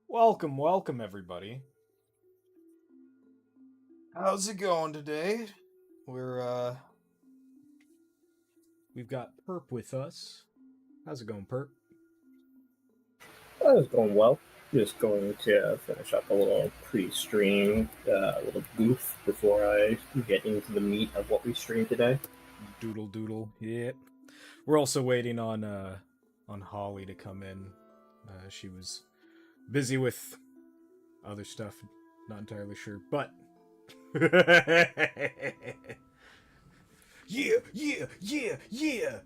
Welcome, welcome, everybody. How's it going today? We've got Perp with us. How's it going, Perp? It's going well. Just going to finish up a little pre-stream, little goof before I get into the meat of what we stream today. Doodle doodle. Yeah. We're also waiting on Holly to come in. She was busy with other stuff. Not entirely sure, but yeah, yeah, yeah, yeah.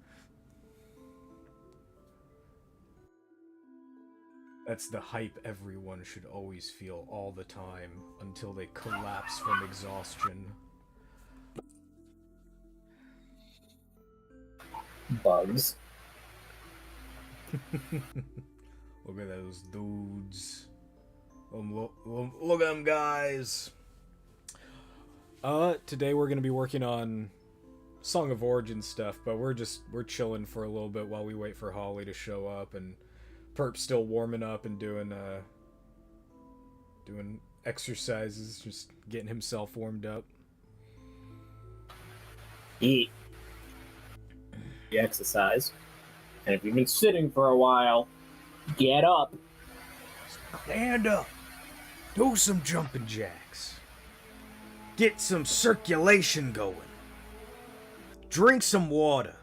That's the hype everyone should always feel all the time until they collapse from exhaustion. Bugs. Look at those dudes. Look at them guys. Today we're gonna be working on Song of Origin stuff, but we're chilling for a little bit while we wait for Holly to show up, and Perp's still warming up and doing exercises, just getting himself warmed up. Eat. You exercise. And if you've been sitting for a while, get up. Stand up. Do some jumping jacks. Get some circulation going. Drink some water.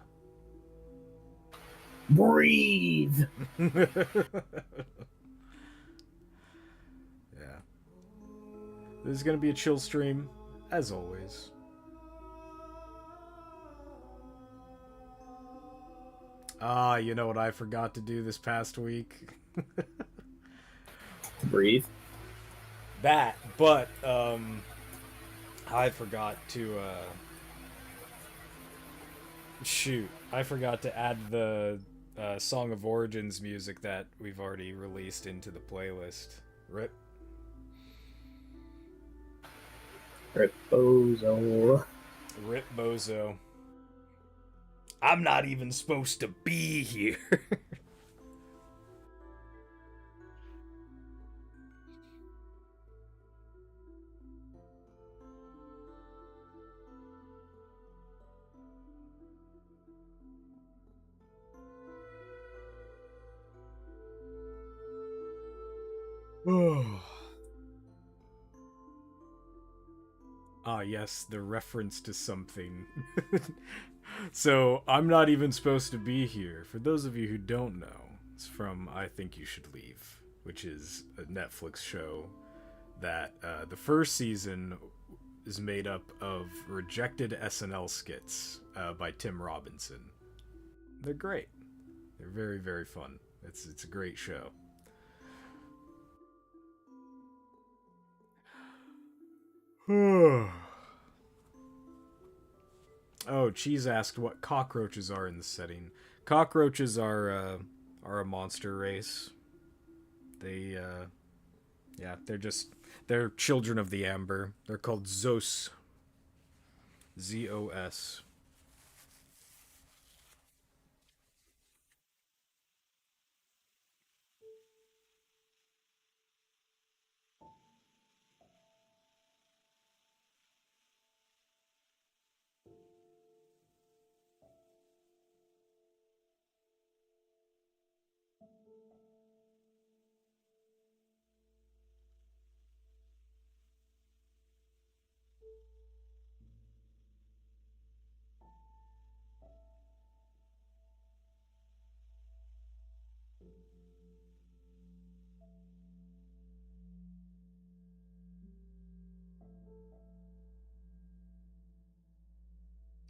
Breathe. Yeah. This is gonna be a chill stream, as always. Ah, you know what I forgot to do this past week? Breathe. That, but, I forgot to, shoot. I forgot to add the Song of Origins music that we've already released into the playlist. Rip. Reposo. Rip Bozo. I'm not even supposed to be here. Ah, yes, the reference to something. So, I'm not even supposed to be here. For those of you who don't know, it's from I Think You Should Leave, which is a Netflix show that the first season is made up of rejected SNL skits by Tim Robinson. They're great. They're very, very fun. It's a great show. Oh, Cheese asked what cockroaches are in the setting. Cockroaches are a monster race. They yeah, they're children of the amber. They're called Zos. Zos.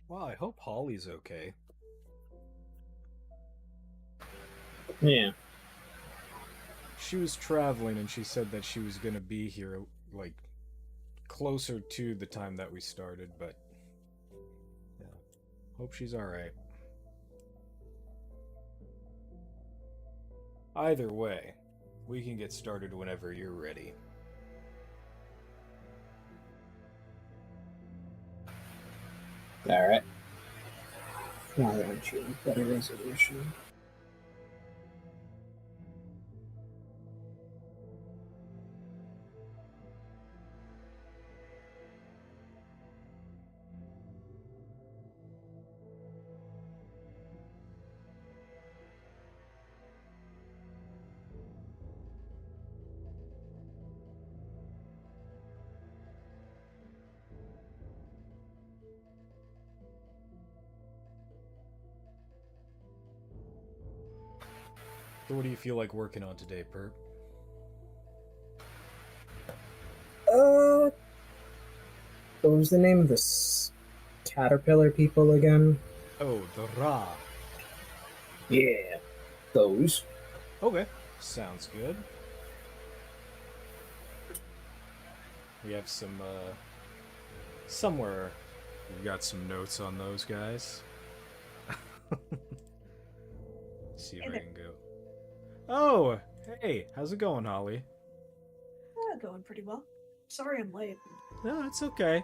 Well, I hope Holly's okay. Yeah. She was traveling and she said that she was gonna be here like closer to the time that we started, but yeah. Hope she's alright. Either way, we can get started whenever you're ready. Alright. Now I choose better resolution. So what do you feel like working on today, Perp? Uh, what was the name of caterpillar people again? Oh, the Ra. Yeah, those. Okay. Sounds good. We have some, somewhere we've got some notes on those guys. See if Hey I there. can go. Oh, hey, how's it going, Holly? Going pretty well. Sorry I'm late. No, it's okay.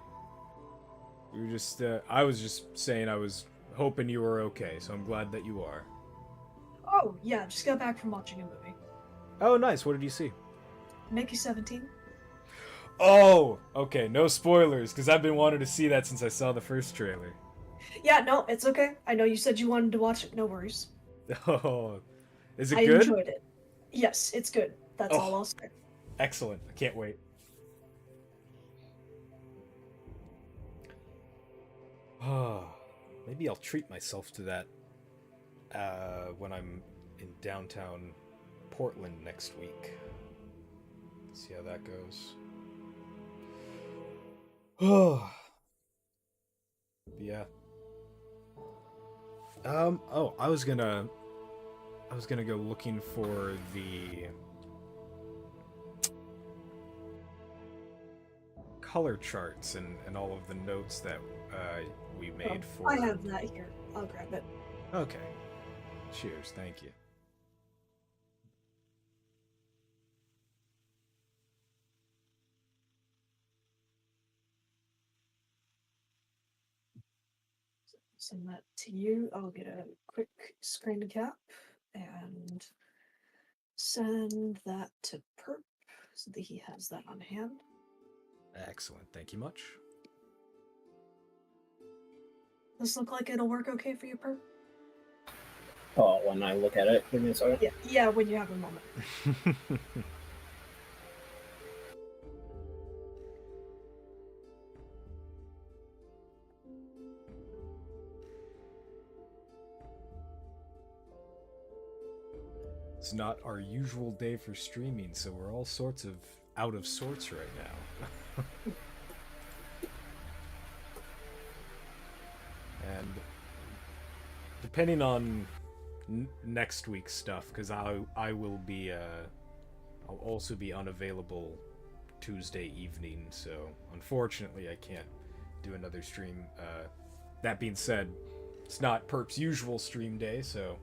You were just, I was just saying I was hoping you were okay, so I'm glad that you are. Oh, yeah, just got back from watching a movie. Oh, nice. What did you see? Mickey 17? Oh, okay. No spoilers, because I've been wanting to see that since I saw the first trailer. Yeah, no, it's okay. I know you said you wanted to watch it, no worries. Oh, is it I good? enjoyed it. Yes, it's good. That's all Oh, I'll say. excellent. I can't wait. Maybe I'll treat myself to that when I'm in downtown Portland next week. See how that goes. Oh, yeah. Oh, I was gonna go looking for the color charts and all of the notes that we made for. I have that here. I'll grab it. Okay. Cheers. Thank you. Send that to you. I'll get a quick screen cap and send that to Perp so that he has that on hand. Excellent. Thank you much. This look like it'll work okay for you, Perp? Oh, when I look at it, give me a second. Yeah, when you have a moment. It's not our usual day for streaming, so we're all sorts of out of sorts right now. And depending on next week's stuff, because I will be I'll also be unavailable Tuesday evening, so unfortunately I can't do another stream. That being said, it's not Perp's usual stream day, so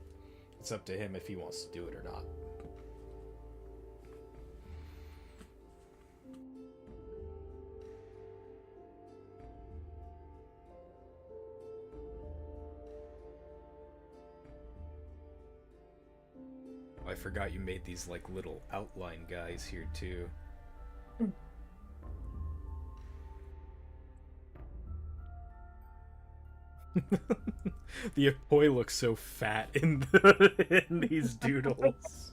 it's up to him if he wants to do it or not. I forgot you made these like little outline guys here too. The boy looks so fat in in these doodles.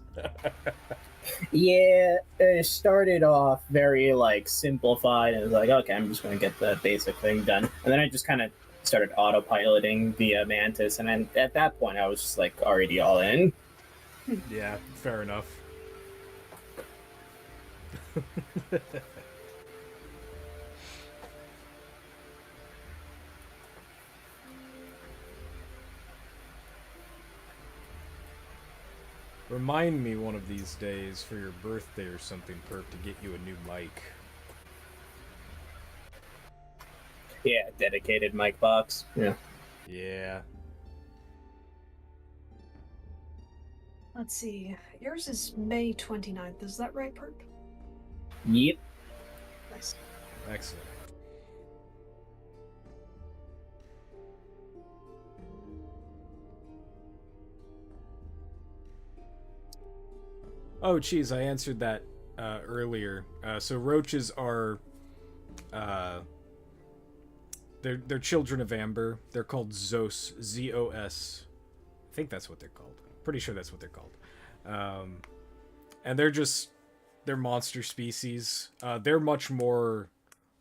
Yeah, it started off very like simplified, and it was like, okay, I'm just gonna get the basic thing done, and then I just kind of started autopiloting via Mantis, and then at that point, I was just like already all in. Yeah, fair enough. Remind me one of these days for your birthday or something, Perp, to get you a new mic. Yeah, dedicated mic box. Yeah. Yeah. Let's see. Yours is May 29th. Is that right, Perp? Yep. Nice. Excellent. Oh, geez, I answered that earlier. So roaches are, they're children of amber. They're called Zos, Z-O-S. I think that's what they're called. Pretty sure that's what they're called. And they're monster species. They're much more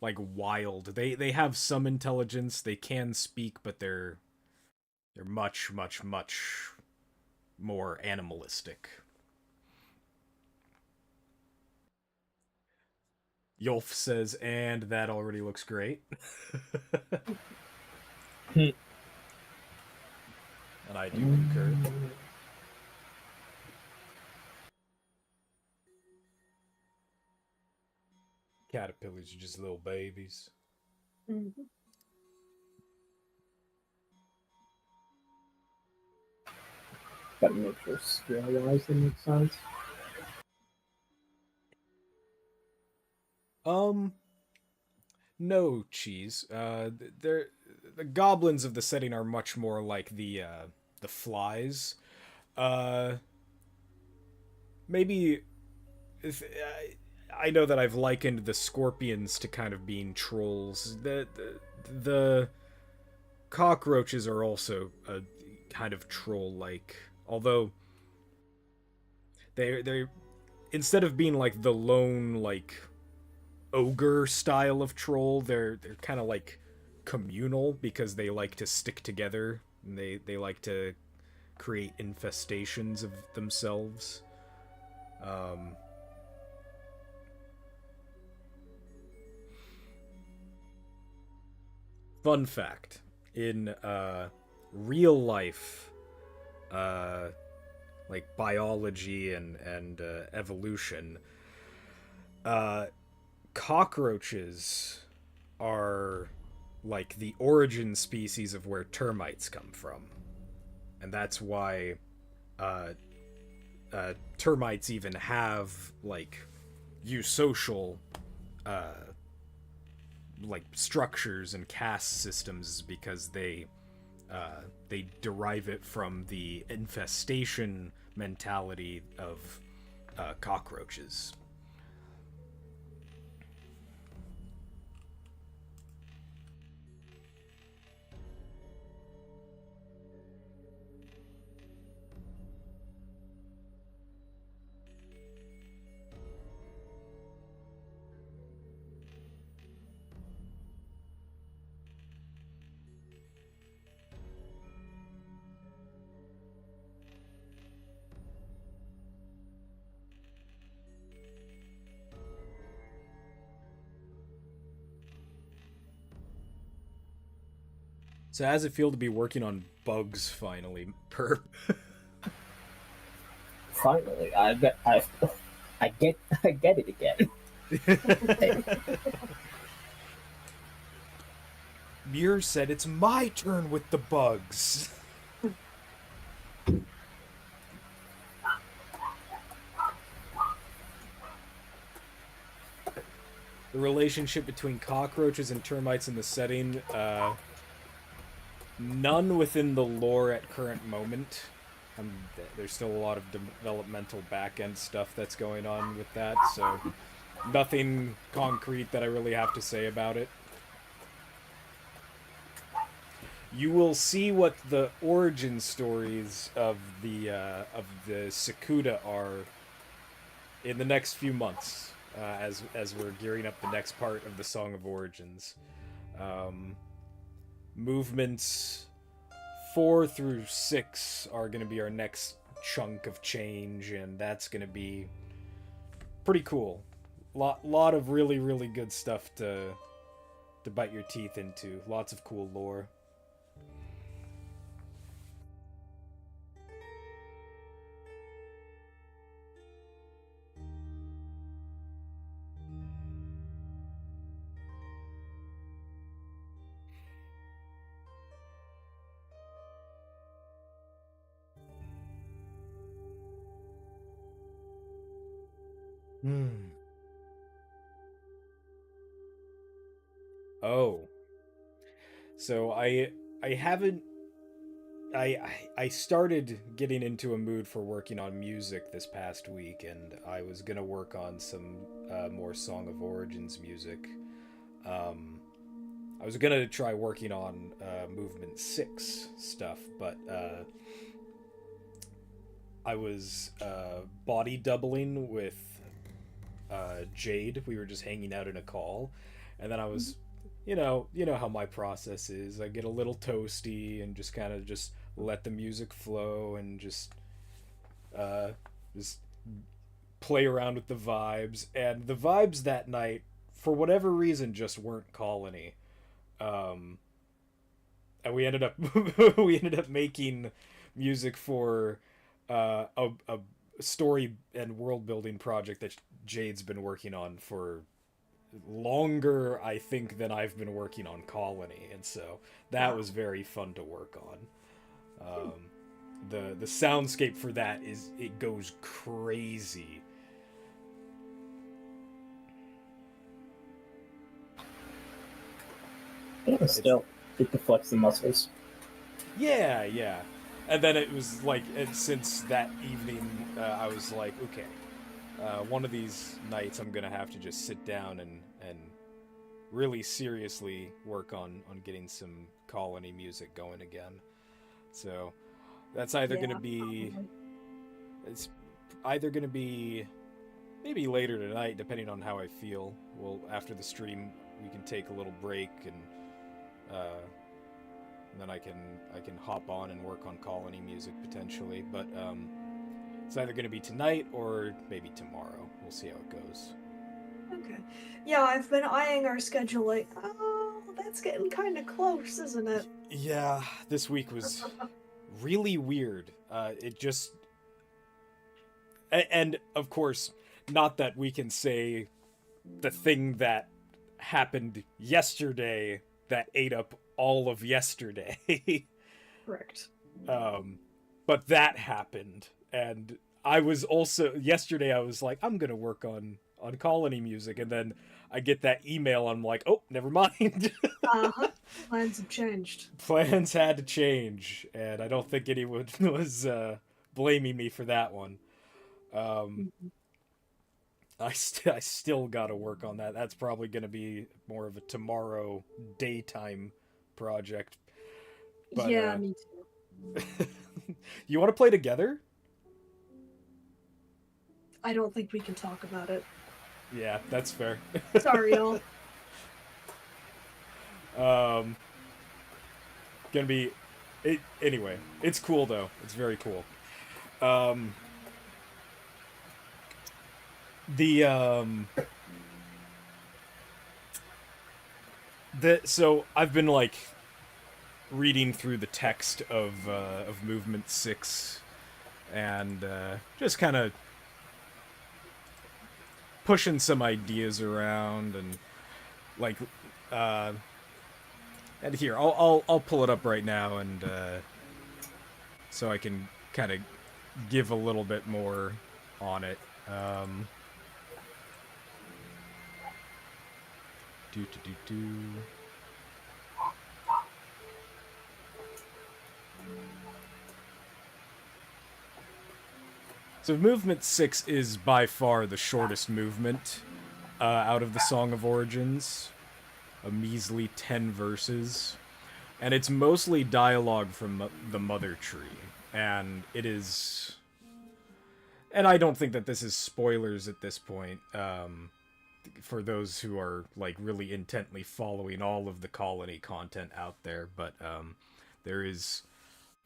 like wild. They have some intelligence. They can speak, but they're much more animalistic. Yulf says, and that already looks great. Hmm. And I do concur. Caterpillars are just little babies. Mm-hmm. Gotta make sure scale-wise it makes sense. No, cheese. They're the goblins of the setting are much more like the flies. Uh, maybe if, I know that I've likened the scorpions to kind of being trolls. The cockroaches are also a kind of troll-like, although they instead of being like the lone like ogre style of troll, they're kind of like communal because they like to stick together and they like to create infestations of themselves. Um, Fun fact: in real life, uh, like biology and evolution, uh, cockroaches are like the origin species of where termites come from, and that's why uh, termites even have like eusocial uh, like structures and caste systems because they derive it from the infestation mentality of cockroaches. So how does it feel to be working on bugs finally? Perp. Finally, I get it again. Muir said it's my turn with the bugs. The relationship between cockroaches and termites in the setting, none within the lore at current moment. There's still a lot of developmental back-end stuff that's going on with that, so nothing concrete that I really have to say about it. You will see what the origin stories of the Sakuda are in the next few months, as we're gearing up the next part of the Song of Origins. Movements 4 through 6 are going to be our next chunk of change, and that's going to be pretty cool. Lot of really really good stuff to bite your teeth into. Lots of cool lore. Hmm. Oh, so I haven't I started getting into a mood for working on music this past week, and I was gonna work on some more Song of Origins music. Um, I was gonna try working on Movement 6 stuff, but I was body doubling with Jade. We were just hanging out in a call, and then I was, you know how my process is. I get a little toasty and just kind of just let the music flow and just play around with the vibes. And the vibes that night for whatever reason, just weren't Colony. And we ended up we ended up making music for a story and world building project that Jade's been working on for longer, I think, than I've been working on Colony, and so that was very fun to work on. The soundscape for that it goes crazy. Yeah, still, get to flex the muscles. Yeah. And then it was like, and since that evening, I was like, okay, one of these nights I'm gonna have to just sit down and really seriously work on getting some Colony music going again. So that's either gonna be, it's either gonna be maybe later tonight, depending on how I feel. Well, after the stream, we can take a little break and then I can hop on and work on Colony music potentially. But it's either going to be tonight or maybe tomorrow. We'll see how it goes. Okay. Yeah, I've been eyeing our schedule like, oh, that's getting kind of close, isn't it? Yeah, this week was really weird. It just... And, of course, not that we can say the thing that happened yesterday that ate up all of yesterday. Correct. But that happened, and I was also yesterday. I was like, I'm gonna work on Colony music, and then I get that email. I'm like, oh, never mind. Plans have changed. Plans had to change, and I don't think anyone was blaming me for that one. I still got to work on that. That's probably going to be more of a tomorrow daytime project. But, yeah, me too. You want to play together? I don't think we can talk about it. Yeah, that's fair. Sorry, y'all. Gonna be... Anyway, it's cool, though. It's very cool. So I've been like reading through the text of Movement 6 and just kind of pushing some ideas around and like and here I'll pull it up right now and so I can kind of give a little bit more on it. So Movement 6 is by far the shortest movement out of the Song of Origins. A measly 10 verses. And it's mostly dialogue from the Mother Tree. And it is... And I don't think that this is spoilers at this point, for those who are like really intently following all of the Colony content out there, but there is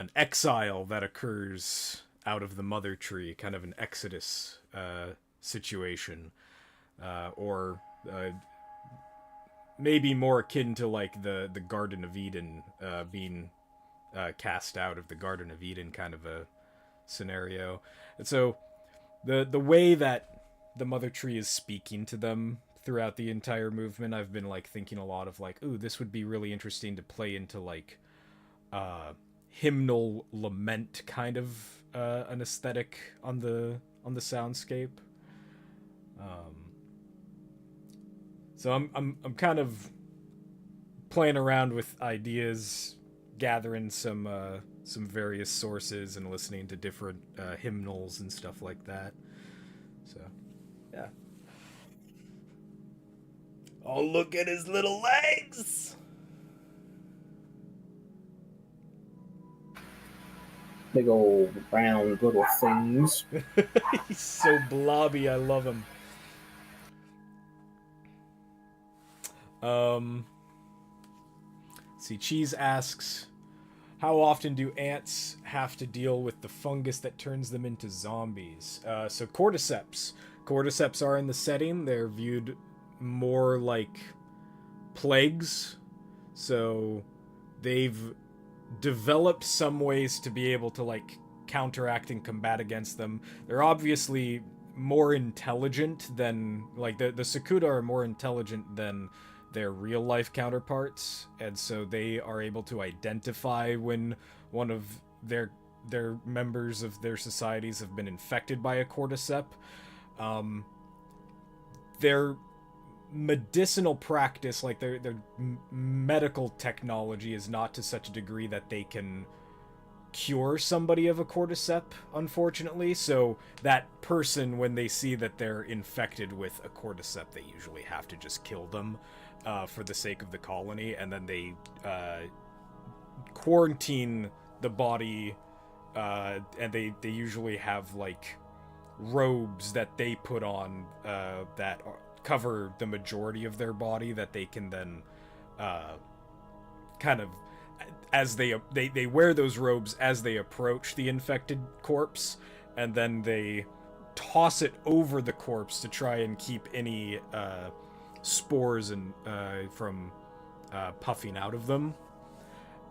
an exile that occurs out of the Mother Tree, kind of an exodus situation, or maybe more akin to like the Garden of Eden being cast out of the Garden of Eden kind of a scenario. And so the way that the Mother Tree is speaking to them throughout the entire movement, I've been like thinking a lot of like, ooh, this would be really interesting to play into like hymnal lament kind of an aesthetic on the soundscape. So I'm kind of playing around with ideas, gathering some various sources and listening to different hymnals and stuff like that. So, yeah. Oh, look at his little legs! Big old round little things. He's so blobby, I love him. See, Cheese asks, how often do ants have to deal with the fungus that turns them into zombies? So cordyceps. Cordyceps are in the setting. They're viewed more like plagues. So they've developed some ways to be able to like counteract and combat against them. They're obviously more intelligent than like the Sakuda are more intelligent than their real life counterparts, and so they are able to identify when one of their members of their societies have been infected by a cordyceps. Their medicinal practice, like their medical technology, is not to such a degree that they can cure somebody of a cordyceps, unfortunately. So that person, when they see that they're infected with a cordyceps, they usually have to just kill them for the sake of the colony, and then they quarantine the body, and they usually have like robes that they put on that cover the majority of their body, that they can then kind of, as they wear those robes as they approach the infected corpse, and then they toss it over the corpse to try and keep any spores and from puffing out of them,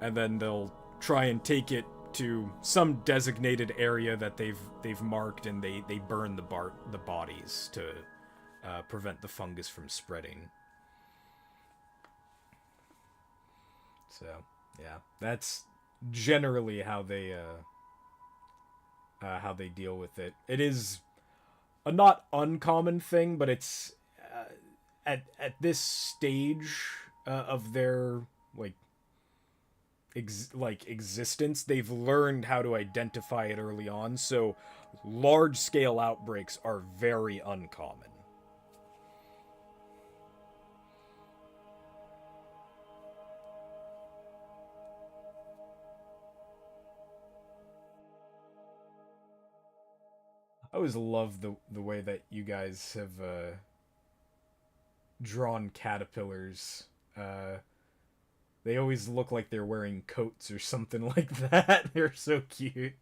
and then they'll try and take it to some designated area that they've marked, and they burn the bodies to prevent the fungus from spreading. So yeah, that's generally how they deal with it. It is a not uncommon thing, but it's at this stage of their existence, they've learned how to identify it early on. So large scale outbreaks are very uncommon. I always love the way that you guys have drawn caterpillars. They always look like they're wearing coats or something like that. They're so cute.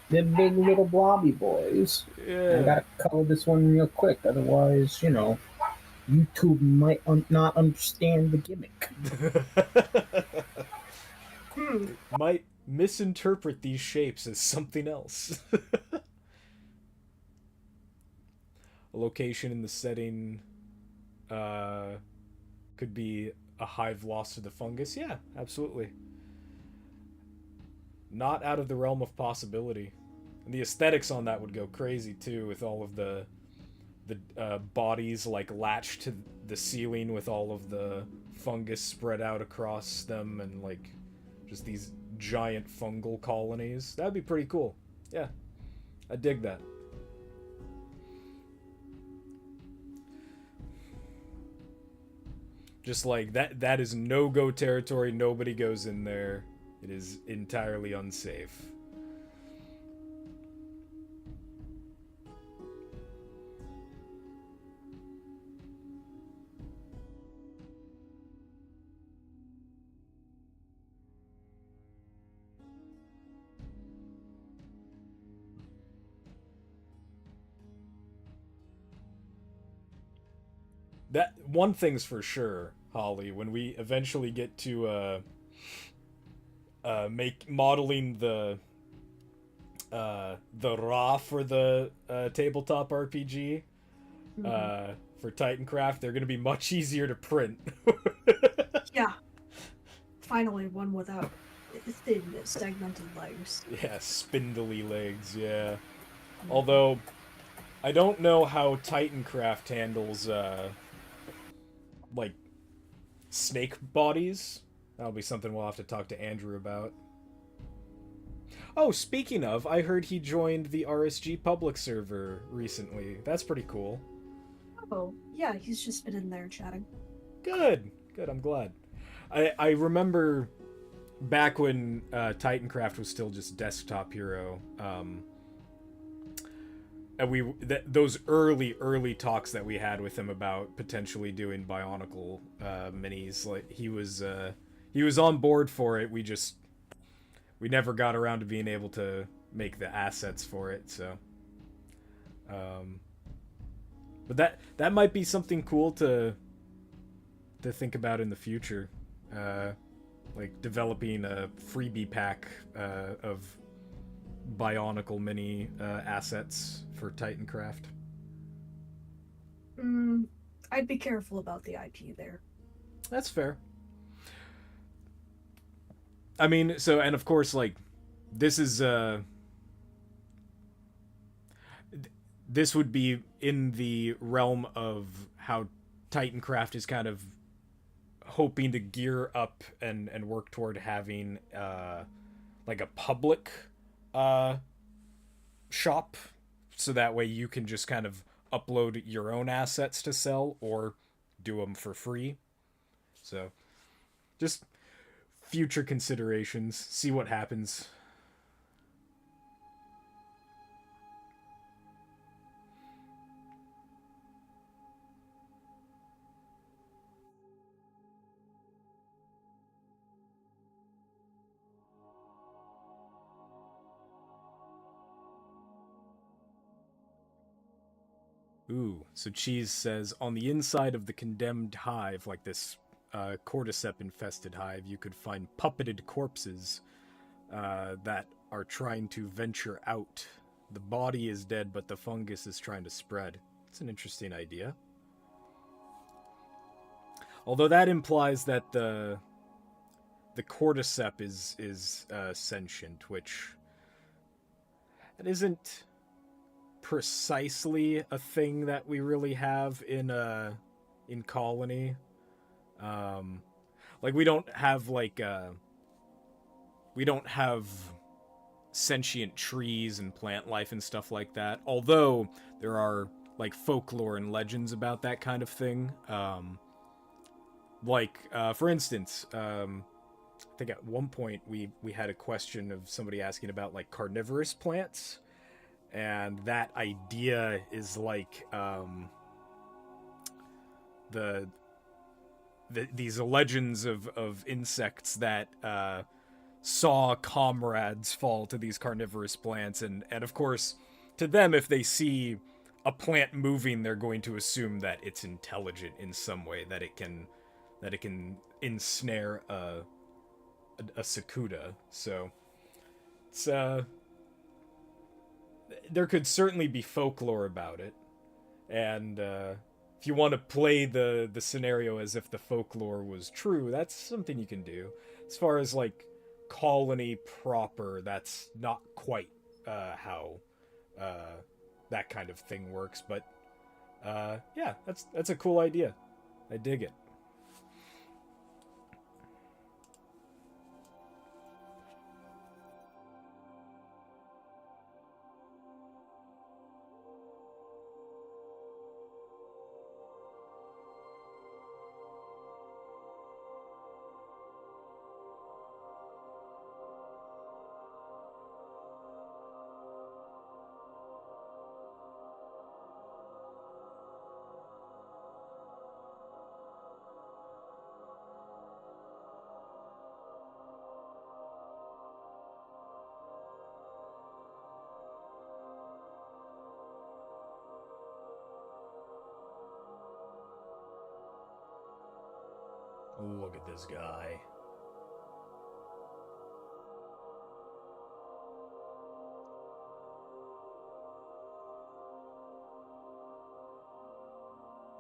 They're big little blobby boys. Yeah. I gotta color this one real quick, otherwise, YouTube might not understand the gimmick. Might misinterpret these shapes as something else. A location in the setting could be a hive lost to the fungus. Yeah, absolutely. Not out of the realm of possibility. And the aesthetics on that would go crazy too, with all of the bodies like latched to the ceiling with all of the fungus spread out across them, and like just these giant fungal colonies. That'd be pretty cool. Yeah, I dig that. Just like that is no-go territory. Nobody goes in there. It is entirely unsafe. That one thing's for sure, Holly, when we eventually get to make modeling the raw for the tabletop RPG for Titancraft, they're going to be much easier to print. Yeah. Finally, one without thin, segmented legs. Yeah, spindly legs, yeah. Although, I don't know how Titancraft handles, like, snake bodies. That'll be something we'll have to talk to Andrew about. Oh, speaking of, I heard he joined the RSG public server recently. That's pretty cool. Oh, yeah, he's just been in there chatting. Good, I'm glad. I remember back when Titancraft was still just Desktop Hero, and those early talks that we had with him about potentially doing Bionicle minis, like he was on board for it. We never got around to being able to make the assets for it, so But that might be something cool to think about in the future. Like developing a freebie pack of Bionicle mini assets for Titancraft. I'd be careful about the IP there. That's fair. I mean, so, and of course, like, this is this would be in the realm of how Titancraft is kind of hoping to gear up and work toward having like a public shop, so that way you can just kind of upload your own assets to sell or do them for free. So just future considerations, see what happens. Ooh, so Cheese says, on the inside of the condemned hive, like this cordyceps infested hive, you could find puppeted corpses that are trying to venture out. The body is dead, but the fungus is trying to spread. It's an interesting idea. Although that implies that the cordyceps is sentient, which that isn't precisely a thing that we really have in Colony. Like we don't have we don't have sentient trees and plant life and stuff like that. Although there are like folklore and legends about that kind of thing. For instance, I think at one point we had a question of somebody asking about like carnivorous plants, and that idea is like these legends of insects that saw comrades fall to these carnivorous plants, and of course to them, if they see a plant moving, they're going to assume that it's intelligent in some way, that it can ensnare a cicuda. So it's there could certainly be folklore about it, and if you want to play the scenario as if the folklore was true, that's something you can do. As far as like Colony proper, that's not quite how that kind of thing works, but yeah, that's a cool idea. I dig it. Look at this guy.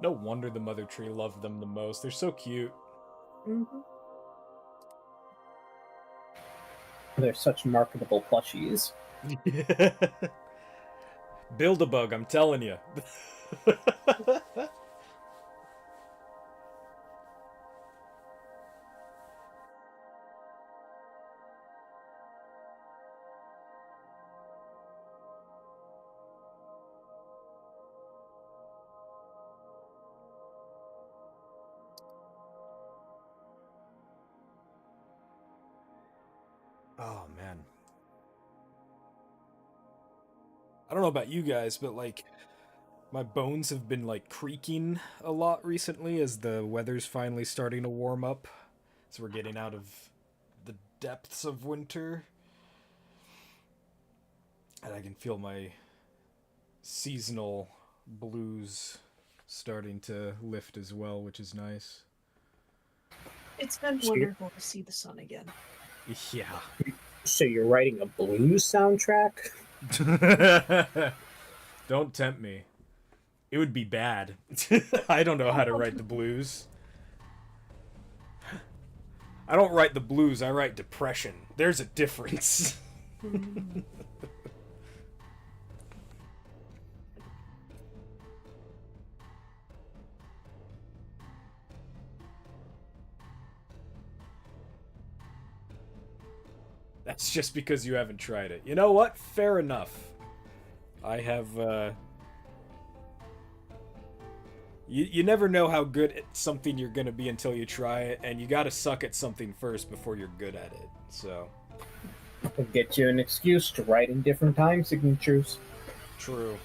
No wonder the mother tree loved them the most. They're so cute. Mm-hmm. They're such marketable plushies. Build-A-Bug, I'm telling you. Oh, man. I don't know about you guys, but like my bones have been like creaking a lot recently as the weather's finally starting to warm up. So we're getting out of the depths of winter. And I can feel my seasonal blues starting to lift as well, which is nice. It's been So you're, wonderful to see the sun again. Yeah. so you're writing a blues soundtrack? Don't tempt me. It would be bad. I don't know how to write the blues. I don't write the blues, I write depression. There's a difference. Mm. That's just because you haven't tried it. You know what? Fair enough. I have, You never know how good at something you're gonna be until you try it, and you gotta suck at something first before you're good at it, so... It'll get you an excuse to write in different time signatures. True.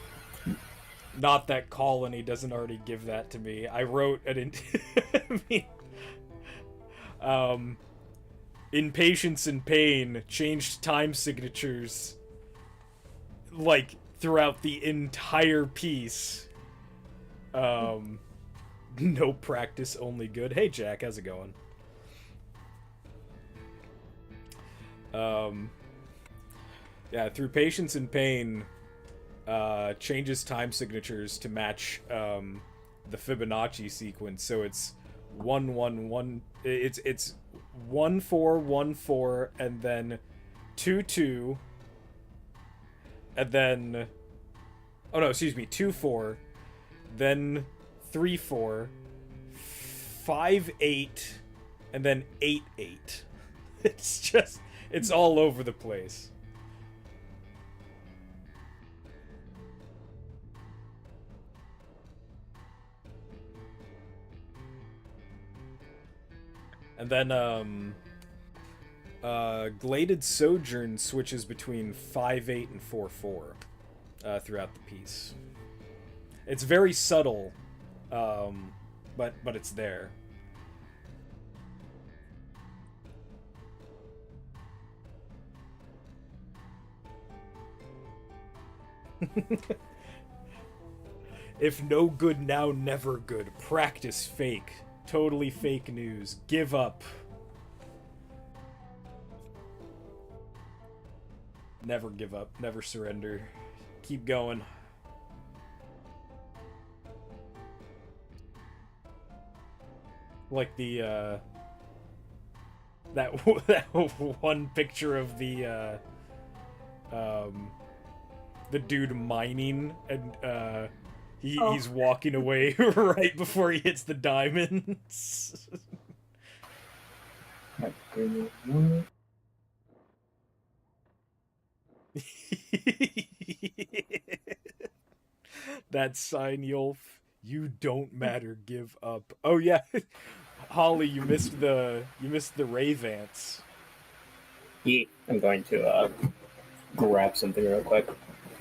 Not that Colony doesn't already give that to me. I wrote an... In Patience and Pain, changed time signatures, like, throughout the entire piece. No practice, only good. Hey, Jack, how's it going? Yeah, through Patience and Pain, changes time signatures to match, the Fibonacci sequence, so it's 111, it's 1414, and then 22, and then, oh no, excuse me, 24, then 3-4, 5-8, and then 8-8. It's just, it's all over the place. And then, Gladed Sojourn switches between 5-8 and 4-4 throughout the piece. It's very subtle, but it's there. If no good now, never good. Practice fake. Totally fake news. Give up. Never give up. Never surrender. Keep going. Like the, that one picture of the dude mining, and, he's walking away right before he hits the diamonds. That sign, Yulf. You don't matter. Give up. Oh yeah, Holly, you missed the Ravance. Yeah, I'm going to grab something real quick.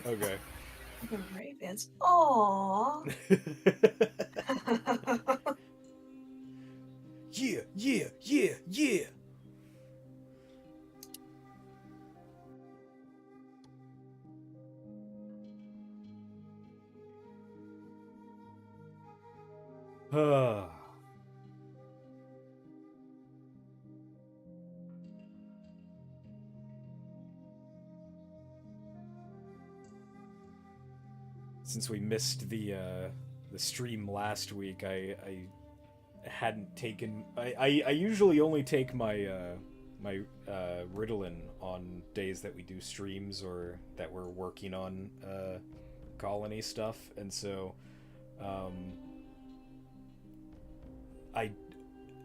Okay. The Ravens. Aww. Yeah, yeah, yeah, yeah. Since we missed the stream last week, I hadn't taken. I usually only take my my Ritalin on days that we do streams or that we're working on colony stuff, and so I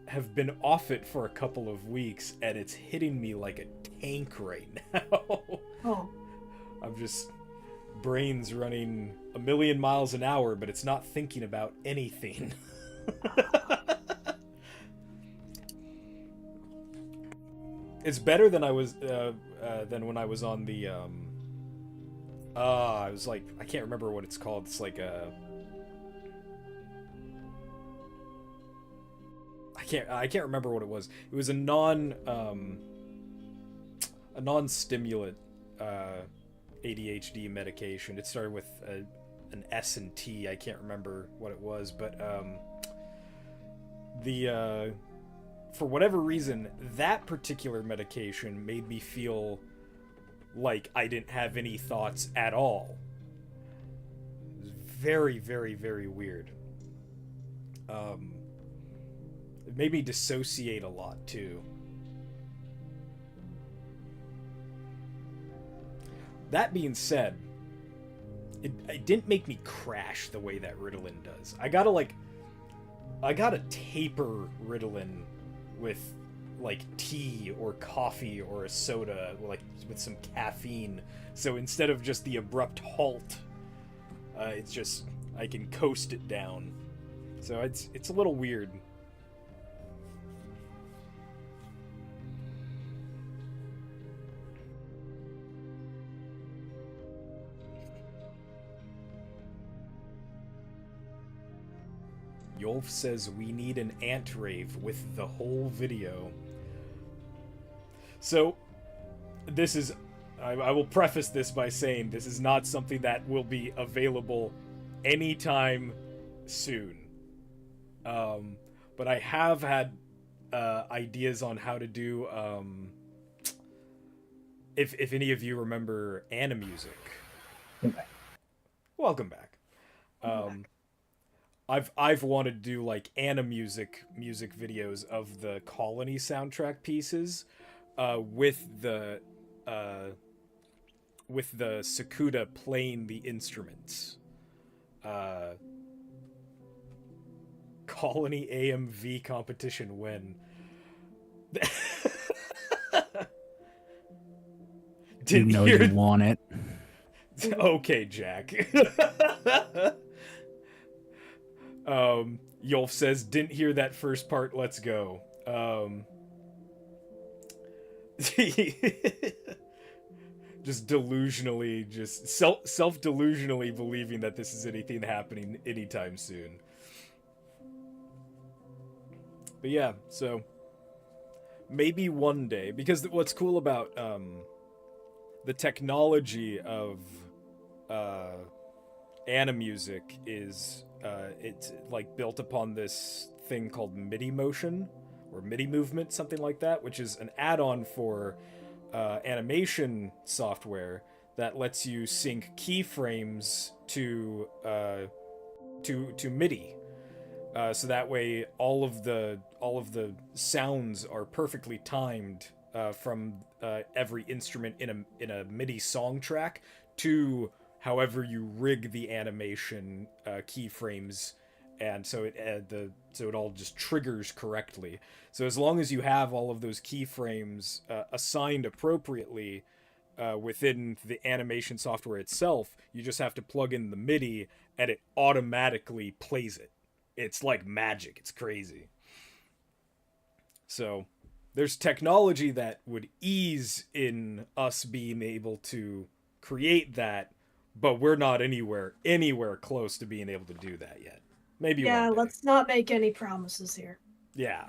have been off it for a couple of weeks, and it's hitting me like a tank right now. Oh. I'm just brain's running a million miles an hour, but it's not thinking about anything. It's better than I was than when I was on the I was like, I can't remember what it's called. It's like I can't remember what it was. It was a non-stimulant ADHD medication. It started with a an S and T. I can't remember what it was, but the for whatever reason, that particular medication made me feel like I didn't have any thoughts at all. It was very, very, very weird. It made me dissociate a lot too. That being said, it didn't make me crash the way that Ritalin does. I gotta taper Ritalin with like tea or coffee or a soda, like with some caffeine. So instead of just the abrupt halt, it's just I can coast it down. So it's a little weird. Yolf says we need an ant rave with the whole video. So, this is... I will preface this by saying this is not something that will be available anytime soon. But I have had ideas on how to do... if any of you remember Animusic. Welcome back. I've wanted to do like Animusic music videos of the Colony soundtrack pieces, with the Sakuda playing the instruments. Colony AMV competition win. Didn't you want it. Okay, Jack. Yolf says, didn't hear that first part, let's go. Just delusionally, just self-delusionally believing that this is anything happening anytime soon. But yeah, so maybe one day, because what's cool about the technology of Animusic is it's like built upon this thing called MIDI motion or MIDI movement, something like that, which is an add-on for animation software that lets you sync keyframes to MIDI. So that way all of the sounds are perfectly timed from every instrument in a MIDI song track to however you rig the animation keyframes, and so it all just triggers correctly. So as long as you have all of those keyframes assigned appropriately within the animation software itself, you just have to plug in the MIDI and it automatically plays it. It's like magic. It's crazy. So there's technology that would ease in us being able to create that, but we're not anywhere close to being able to do that yet. Maybe one day. Let's not make any promises here. Yeah.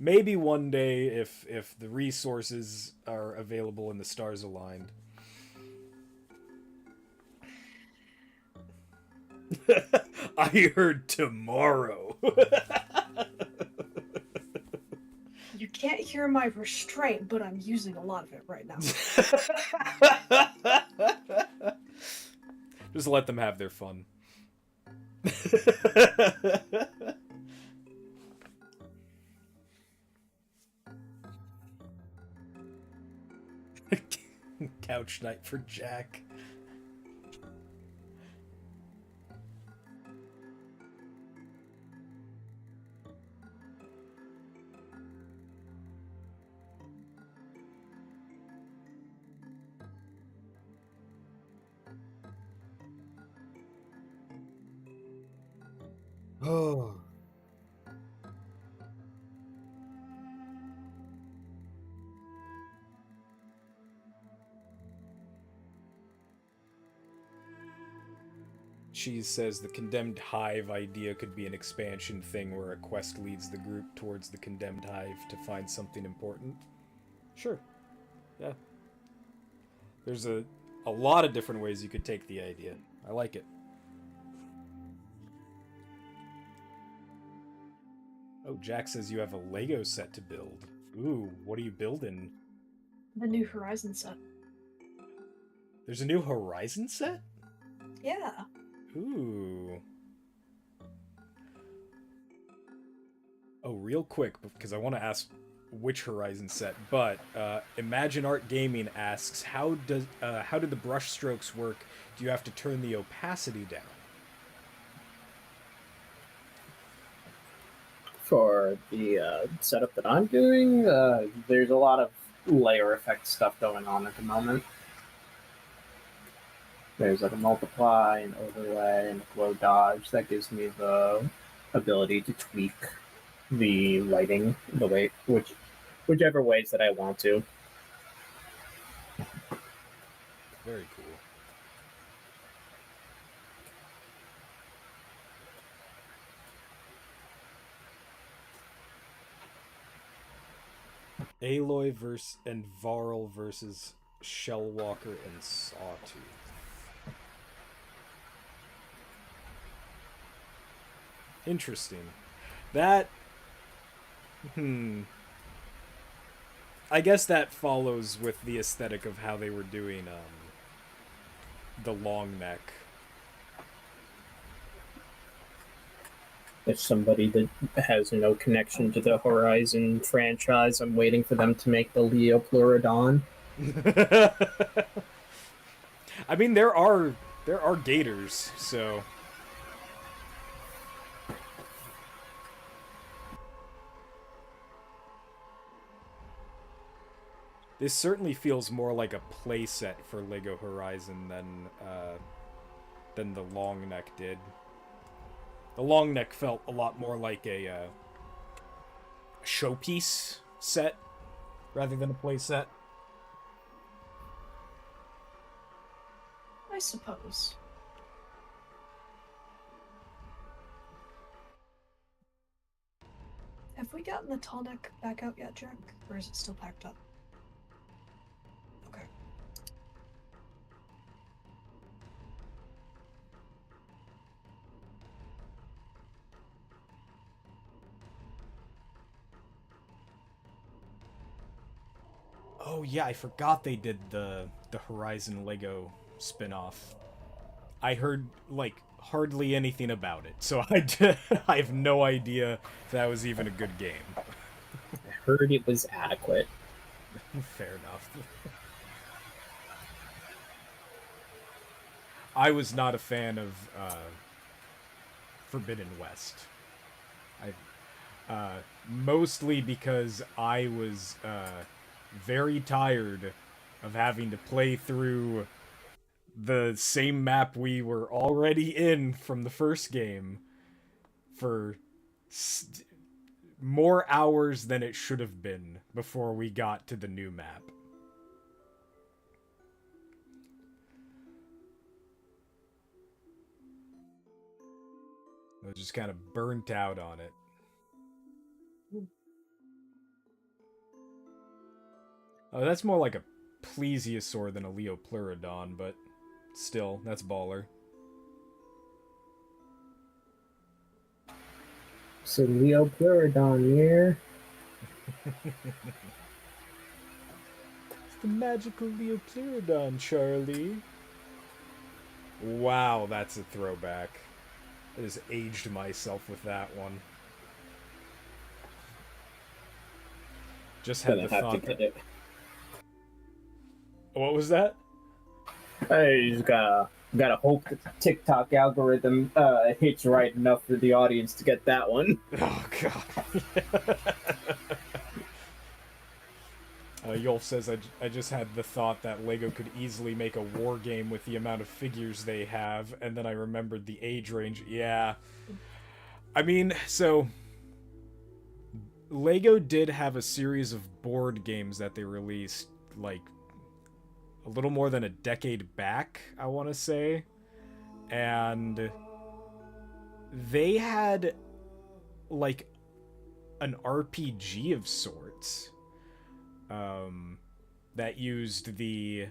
Maybe one day if the resources are available and the stars aligned. I heard tomorrow. You can't hear my restraint, but I'm using a lot of it right now. Just let them have their fun. Couch night for Jack. Oh. Cheese says the condemned hive idea could be an expansion thing where a quest leads the group towards the condemned hive to find something important. Sure. Yeah. There's a lot of different ways you could take the idea. I like it. Oh, Jack says you have a Lego set to build. Ooh, what are you building? The New Horizon set. There's a new Horizon set? Yeah. Ooh. Oh, real quick, because I want to ask which Horizon set, but Imagine Art Gaming asks, how did the brush strokes work? Do you have to turn the opacity down? For the setup that I'm doing, there's a lot of layer effect stuff going on at the moment. There's like a multiply, an overlay, and a glow dodge that gives me the ability to tweak the lighting the way whichever ways that I want to. Very cool. Aloy and Varl versus Shellwalker and Sawtooth. Interesting. That... I guess that follows with the aesthetic of how they were doing the long neck. If somebody that has no connection to the Horizon franchise, I'm waiting for them to make the Leo Pleurodon. I mean, there are gators, so... This certainly feels more like a playset for Lego Horizon than the long neck did. The long neck felt a lot more like a showpiece set rather than a playset. I suppose. Have we gotten the tall neck back out yet, Jack? Or is it still packed up? Okay. Oh yeah, I forgot they did the Horizon Lego spin-off. I heard like hardly anything about it, so I have no idea if that was even a good game. I heard it was adequate. Fair enough. I was not a fan of Forbidden West. Mostly because I was very tired of having to play through the same map we were already in from the first game for more hours than it should have been before we got to the new map. I was just kind of burnt out on it. Oh, that's more like a plesiosaur than a Leopleurodon, but still, that's baller. So Leo Pleurodon here. It's the magical Leopleurodon, Charlie. Wow, that's a throwback. I just aged myself with that one. Just had the thought that... What was that? I just gotta hope that the TikTok algorithm hits right enough for the audience to get that one. Oh god. Yolf says, I just had the thought that LEGO could easily make a war game with the amount of figures they have, and then I remembered the age range. Yeah. I mean, so... LEGO did have a series of board games that they released, like, a little more than a decade back, I want to say. And they had, like, an RPG of sorts. That used the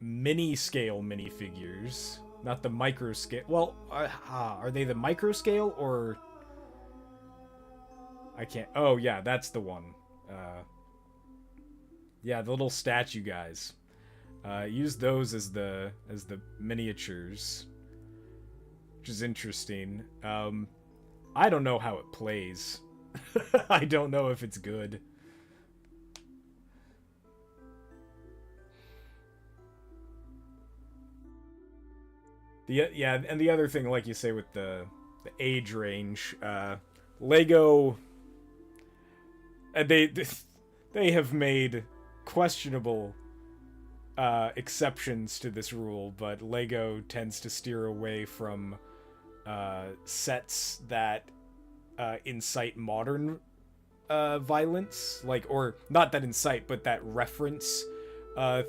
mini-scale minifigures, not the micro-scale. Well, are they the micro-scale, or... I can't. Oh yeah, that's the one. Yeah, the little statue guys. Use those as the miniatures, which is interesting. I don't know how it plays. I don't know if it's good. Yeah, and the other thing, like you say, with the age range, Lego, they have made questionable exceptions to this rule, but Lego tends to steer away from sets that incite modern violence, like, or not that incite, but that reference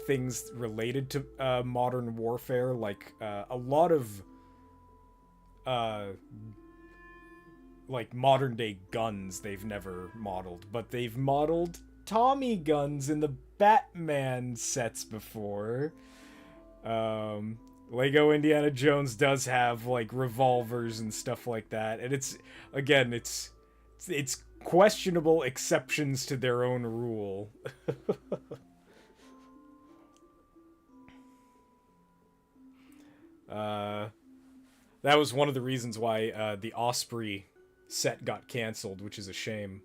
things related to modern warfare, like a lot of like modern day guns they've never modeled, but they've modeled Tommy guns in the Batman sets before. Lego Indiana Jones does have like revolvers and stuff like that, and it's again it's questionable exceptions to their own rule. That was one of the reasons why the Osprey set got canceled, which is a shame.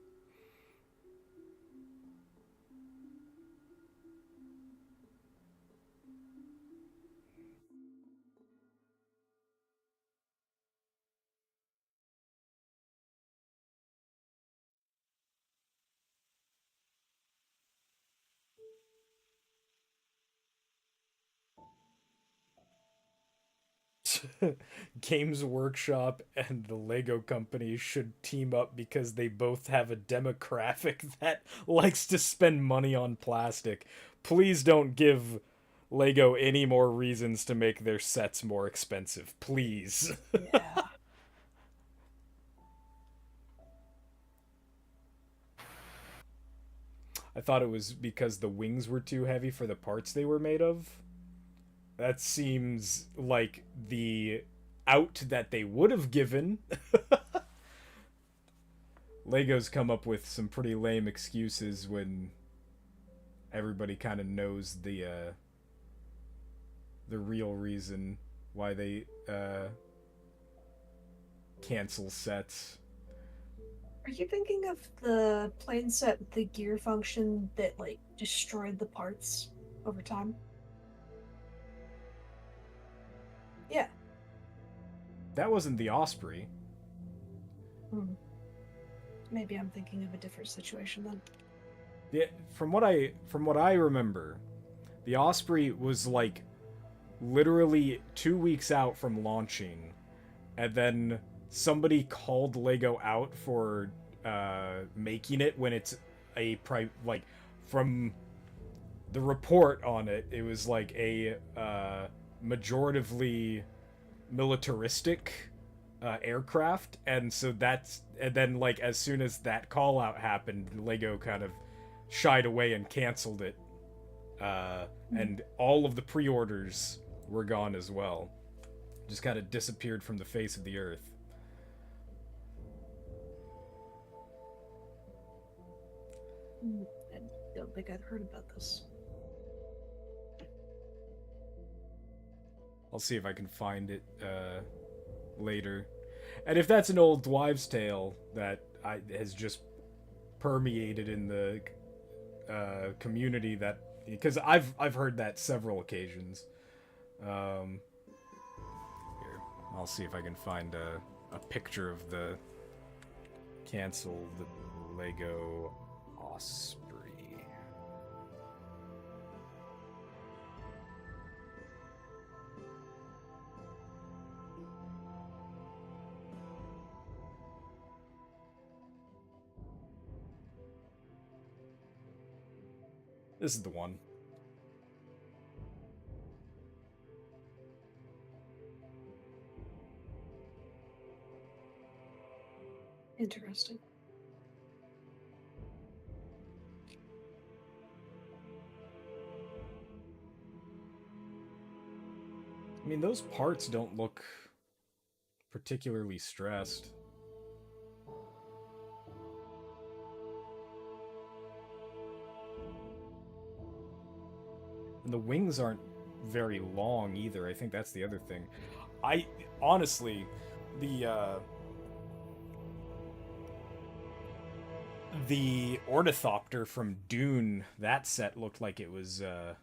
Games Workshop and the Lego company should team up because they both have a demographic that likes to spend money on plastic. Please don't give Lego any more reasons to make their sets more expensive. Please. Yeah. I thought it was because the wings were too heavy for the parts they were made of. That seems like the out that they would have given. Lego's come up with some pretty lame excuses when everybody kind of knows the real reason why they cancel sets. Are you thinking of the plane set with the gear function that like destroyed the parts over time? Yeah. That wasn't the Osprey. Maybe I'm thinking of a different situation then. Yeah, from what I remember, the Osprey was like literally 2 weeks out from launching, and then somebody called Lego out for making it when it's like from the report on it, it was like a majoritively militaristic aircraft, and so and then like as soon as that call out happened, Lego kind of shied away and canceled it, and all of the pre-orders were gone as well, just kind of disappeared from the face of the earth. I don't think I've heard about this. I'll see if I can find it later. And if that's an old wives' tale that has just permeated in the community, that because I've heard that several occasions. Here, I'll see if I can find a picture of the Lego Osprey. This is the one. Interesting. I mean, those parts don't look particularly stressed. The wings aren't very long either. I think that's the other thing. I honestly, the Ornithopter from Dune, that set looked like it was a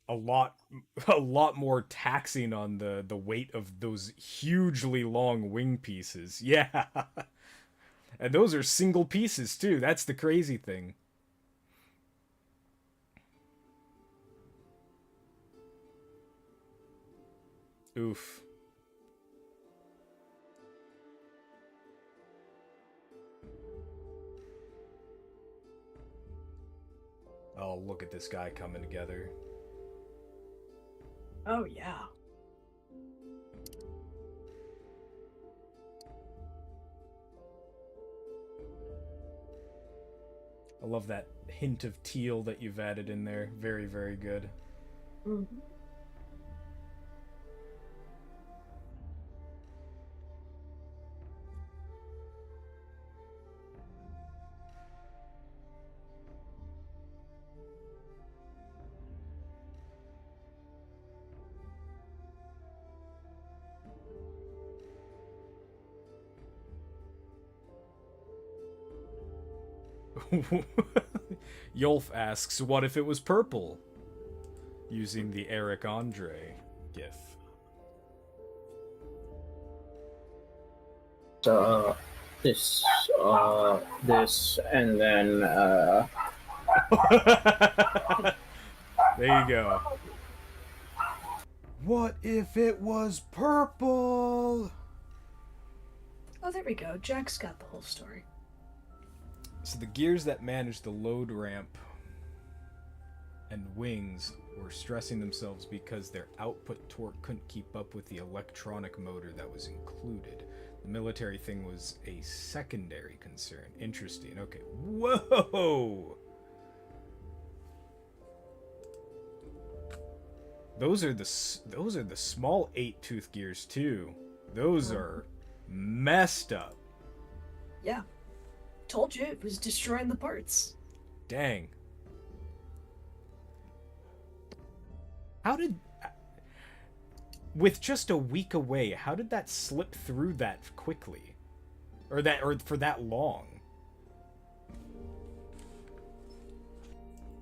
lot more taxing on the weight of those hugely long wing pieces. Yeah. And those are single pieces too. That's the crazy thing. Oof. Oh, look at this guy coming together. Oh, yeah. I love that hint of teal that you've added in there. Very, very good. Mhm. Yolf asks, what if it was purple? Using the Eric Andre gif. So, this, and then, There you go. What if it was purple? Oh, there we go. Jack's got the whole story. So the gears that manage the load ramp and wings were stressing themselves because their output torque couldn't keep up with the electronic motor that was included. The military thing was a secondary concern. Interesting. Okay. Whoa! Those are the small 8-tooth gears too. Those are messed up. Yeah. Told you it was destroying the parts. Dang. How did... With just a week away, how did that slip through that quickly? Or for that long?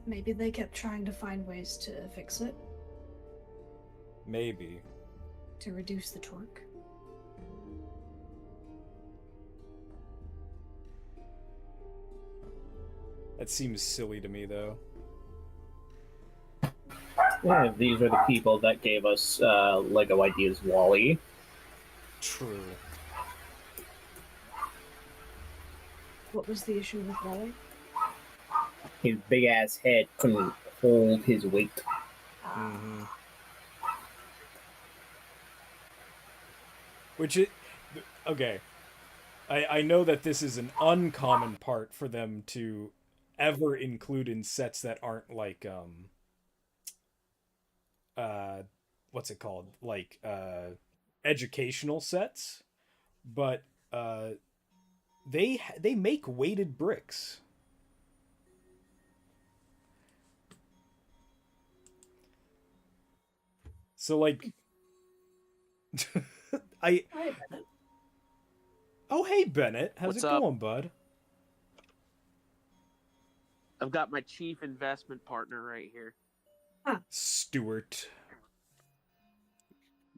Maybe they kept trying to find ways to fix it, Maybe. to reduce the torque. That seems silly to me, though. yeah, these are the people that gave us Lego Ideas Wally. True. What was the issue with Wally? His big ass head couldn't hold his weight. Mm-hmm. Which it... Okay. I know that this is an uncommon part for them to ever include in sets that aren't like, what's it called? Like, educational sets. But, they make weighted bricks. So, like... Hi, Bennett. Oh, hey, Bennett. How's What's it up? going, bud? I've got my chief investment partner right here, Stuart.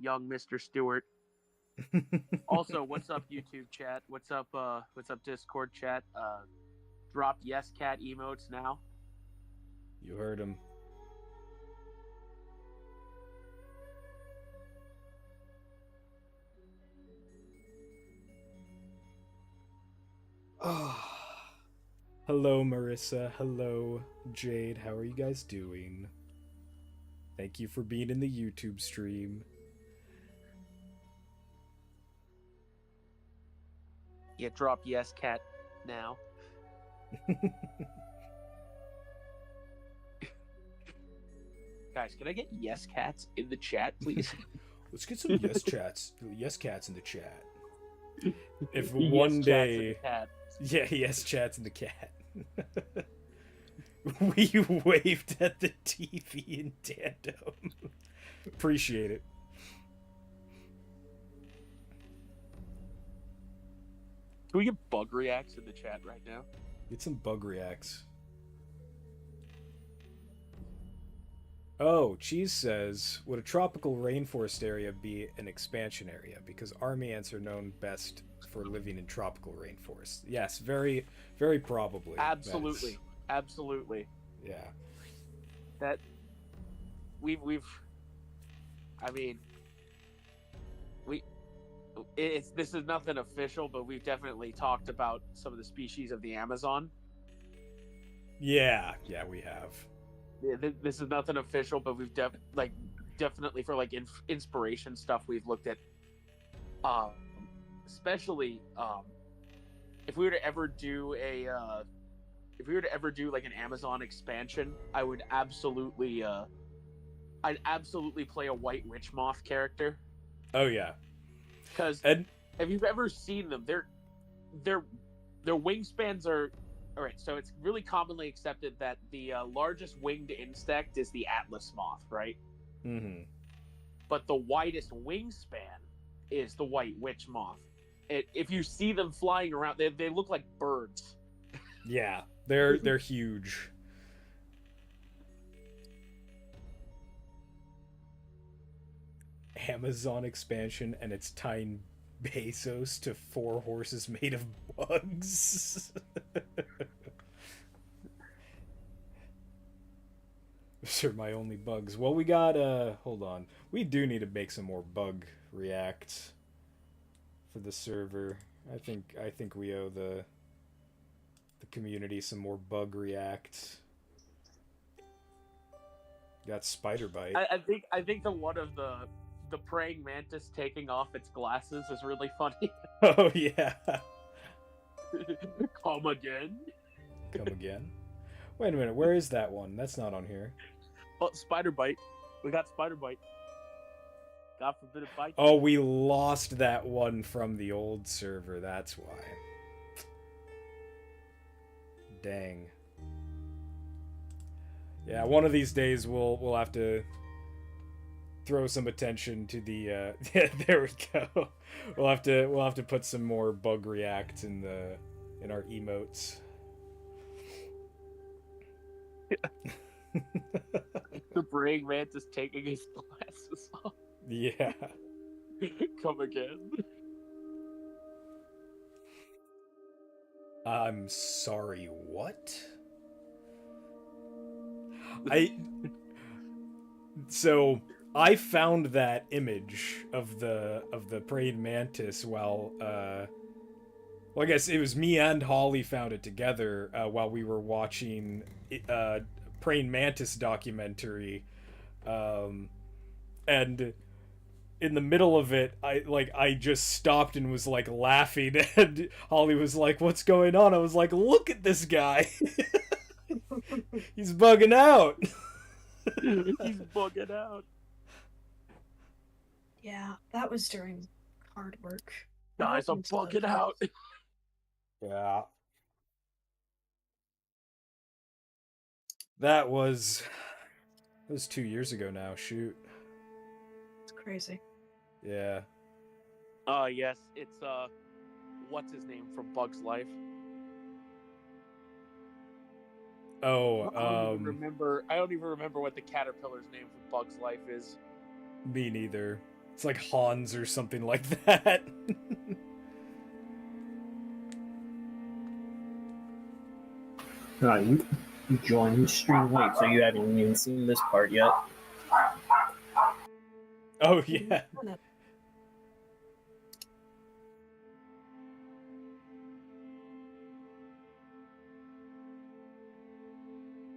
young Mr. Stewart. Also, what's up YouTube chat? What's up Discord chat? Drop yes cat emotes now. You heard him. Hello, Marissa. Hello, Jade. How are you guys doing? Thank you for being in the YouTube stream. Yeah, drop yes cat now. Guys, can I get yes cats in the chat, please? Let's get some yes cats in the chat. If Yes one chats in day, the cat. yeah, yes chats in the cat. We waved at the TV in tandem. Appreciate it. Can we get bug reacts in the chat right now? Get some bug reacts. Oh, Cheese says, would a tropical rainforest area be an expansion area? Because army ants are known best for living in tropical rainforests. Yes, very, very probably. Absolutely. Absolutely. Yeah. That we've I mean this is nothing official, but we've definitely talked about some of the species of the Amazon. Yeah, we have. This is nothing official, but we've definitely for like inspiration stuff we've looked at, especially if we were to ever do like an Amazon expansion, I'd absolutely play a white witch moth character. Oh yeah. Because if you've ever seen them, their wingspans are all right. So it's really commonly accepted that the largest winged insect is the Atlas moth, right? Mm-hmm. But the widest wingspan is the white witch moth. If you see them flying around, they look like birds. Yeah, they're huge. Amazon expansion, and it's tying Bezos to 4 horses made of bugs. Those are my only bugs. Well, we got hold on. We do need to make some more bug reacts for the server. I think we owe the community some more bug reacts. Got spider bite. I think the one of the praying mantis taking off its glasses is really funny. Oh yeah. Come again. Come again. Wait a minute, where is that one? That's not on here. Oh, spider bite. We got spider bite. God forbid it bites. Oh, we lost that one from the old server, that's why. Dang. Yeah, one of these days we'll have to throw some attention to the yeah, there we go. We'll have to put some more bug reacts in our emotes. The praying mantis taking his glasses off. Yeah. Come again. I'm sorry, what? So I found that image of the praying mantis while well, I guess it was me and Holly found it together while we were watching praying mantis documentary, and in the middle of it, I just stopped and was like laughing, and Holly was like, "What's going on?" I was like, "Look at this guy, he's bugging out." He's bugging out. Yeah, that was during hard work. Guys, I'm bugging out. Yeah. That was 2 years ago now. Shoot. It's crazy. Yeah. Yes, it's what's his name from Bug's Life? Oh, I don't even remember what the caterpillar's name from Bug's Life is. Me neither. It's like Hans or something like that. You joined the stream late, so you haven't even seen this part yet. Oh yeah.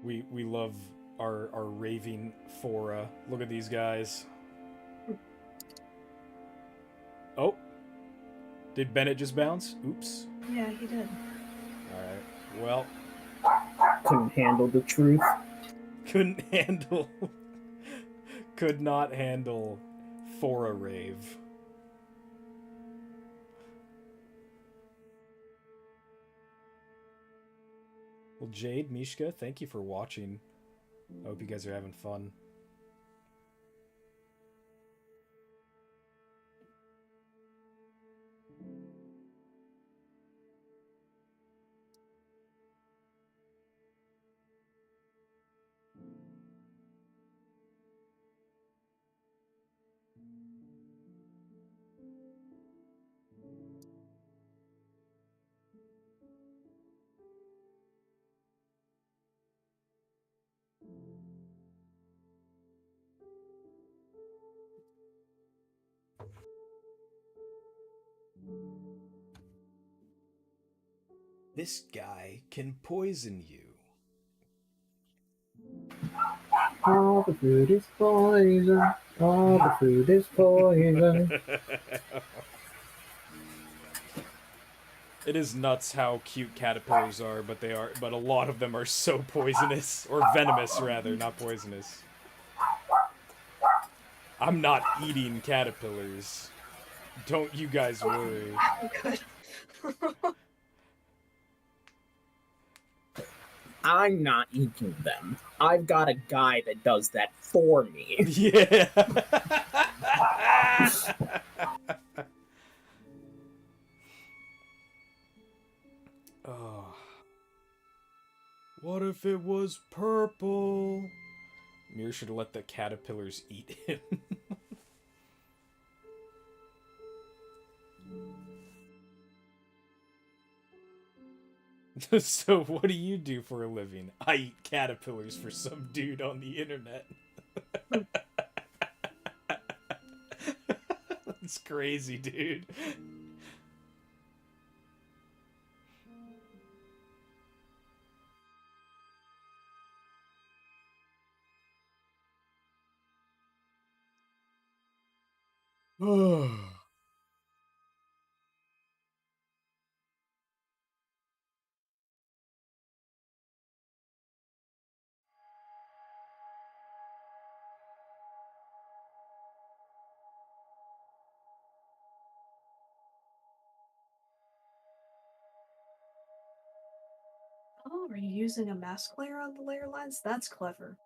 We love our raving fora. Look at these guys. Oh. Did Bennett just bounce? Oops. Yeah, he did. Alright. Well. Couldn't handle the truth. Could not handle fora rave. Well, Jade, Mishka, thank you for watching. I hope you guys are having fun. This guy can poison you. All the food is poison. All the food is poison. It is nuts how cute caterpillars are, but a lot of them are so poisonous, or venomous rather, not poisonous. I'm not eating caterpillars. Don't you guys worry. Good. I'm not eating them. I've got a guy that does that for me. Yeah. Oh. What if it was purple? Mir should let the caterpillars eat him. So what do you do for a living? I eat caterpillars for some dude on the internet. That's crazy, dude. Oh, are you using a mask layer on the layer lines? That's clever.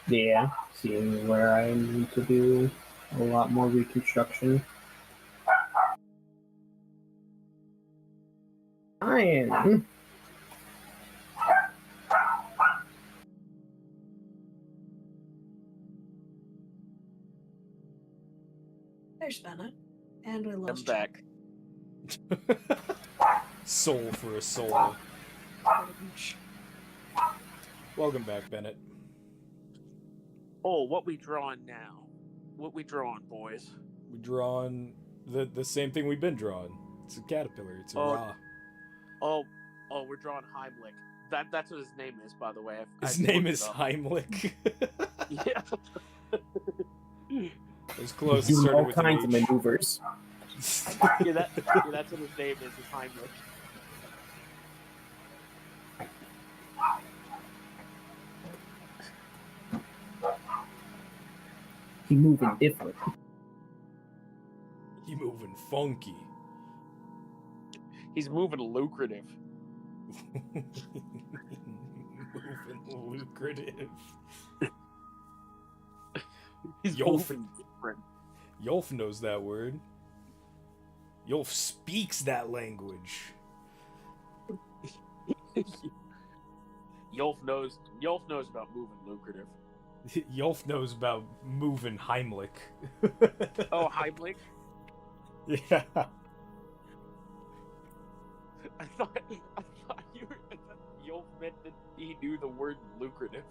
Yeah, seeing where I need to do a lot more reconstruction. Iron. There's Bennett. And we I'm lost back. Soul for a soul. Jack. Welcome back, Bennett. Oh, what we drawing now? What we drawing, boys? We drawn the same thing we've been drawing. It's a caterpillar. It's a Ra. Oh, we're drawing Heimlich. That's what his name is, by the way. His name is Heimlich. Yeah. It was close. Doing Started all with an kinds of H. maneuvers. yeah, that's what his name is Heimlich. He moving different. He moving funky. He's moving lucrative. Moving lucrative. He's Yolf. moving different. Yolf knows that word. Yolf speaks that language. Yolf knows about moving lucrative. Yolf knows about moving Heimlich. Oh, Heimlich? Yeah. I thought Yolf meant that he knew the word lucrative.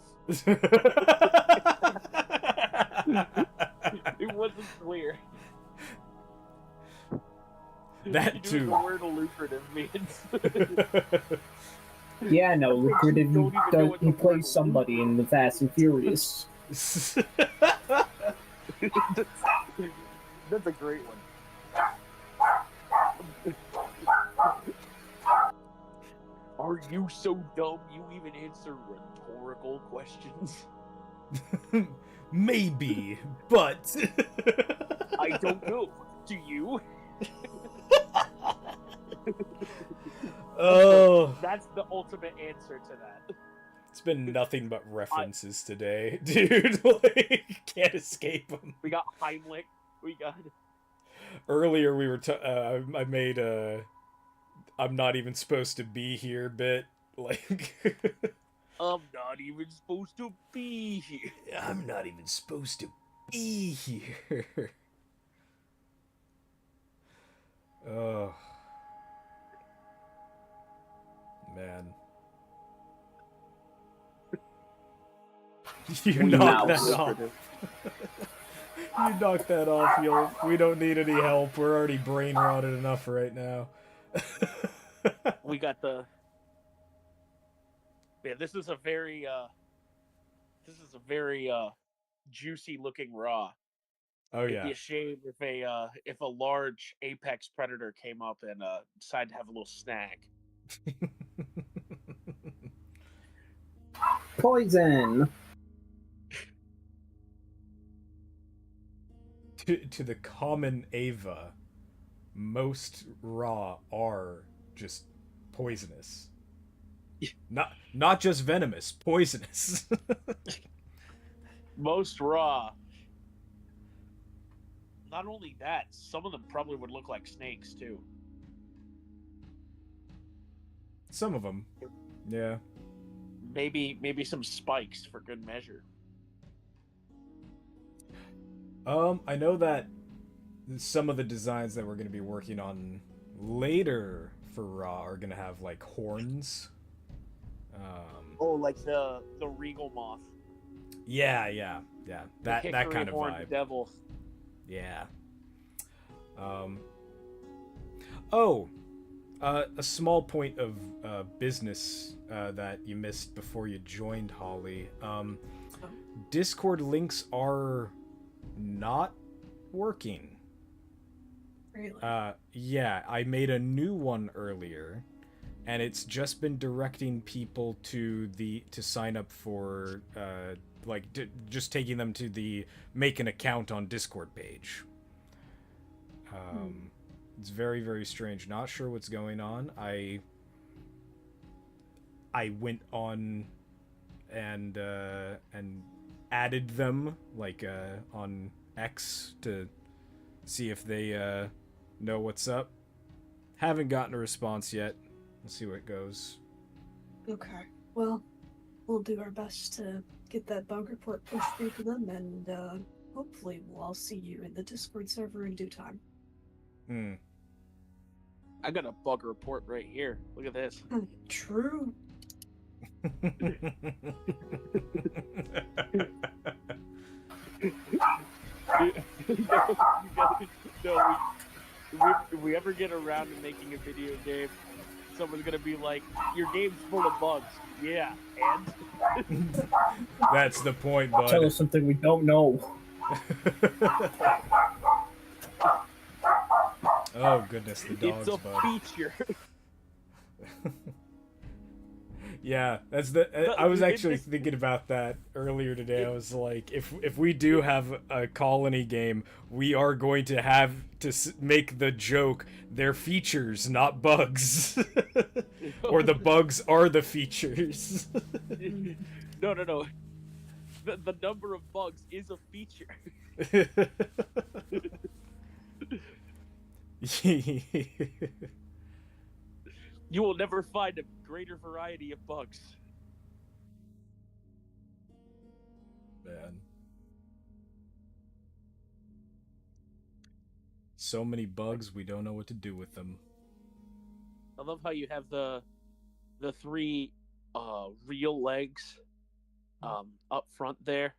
It wasn't clear. That He knew too. the word lucrative means. Yeah, no, lucrative. Don't even know what He the plays word somebody in the Fast and Furious. That's a great one. Are you so dumb you even answer rhetorical questions? Maybe, but I don't know. Do you? Oh, That's the ultimate answer to that. it's been nothing but references today, dude. Like, can't escape them. We got Heimlich. We got. Earlier, we were. I made a. I'm not even supposed to be here bit. Like, I'm not even supposed to be here. I'm not even supposed to be here. Oh, man. You knocked that off. You knocked that off, You'll. We don't need any help. We're already brain rotted enough right now. We got the. Yeah, this is a very juicy looking raw. Oh It'd yeah. be a shame if a large apex predator came up and decided to have a little snack. Poison. To the common Ava, most raw are just poisonous. Not just venomous, poisonous. Most raw. Not only that, some of them probably would look like snakes too. Some of them, yeah. Maybe some spikes for good measure. I know that some of the designs that we're going to be working on later for Raw are going to have like horns. Oh, like the regal moth. Yeah. That kind of vibe. Devil. Yeah. A small point of business that you missed before you joined, Holly. Discord links are not working. Really? Yeah, I made a new one earlier, and it's just been directing people to sign up for just taking them to the make an account on Discord page. It's very, very strange. Not sure what's going on. I went on and added them on X to see if they know what's up. Haven't gotten a response yet. We'll see where it goes. Okay. Well, we'll do our best to get that bug report pushed through to them, and hopefully we'll all see you in the Discord server in due time. I got a bug report right here. Look at this. True. If we ever get around to making a video game, someone's gonna be like, "Your game's full of bugs." Yeah, and that's the point, bud. Tell us something we don't know. Oh goodness, the dogs, it's a bud. feature. Yeah, that's I was actually thinking about that earlier today. I was like, if we do have a colony game, we are going to have to make the joke they're features, not bugs, or the bugs are the features. No. The number of bugs is a feature. You will never find a greater variety of bugs. Man. So many bugs, we don't know what to do with them. I love how you have the three real legs up front there.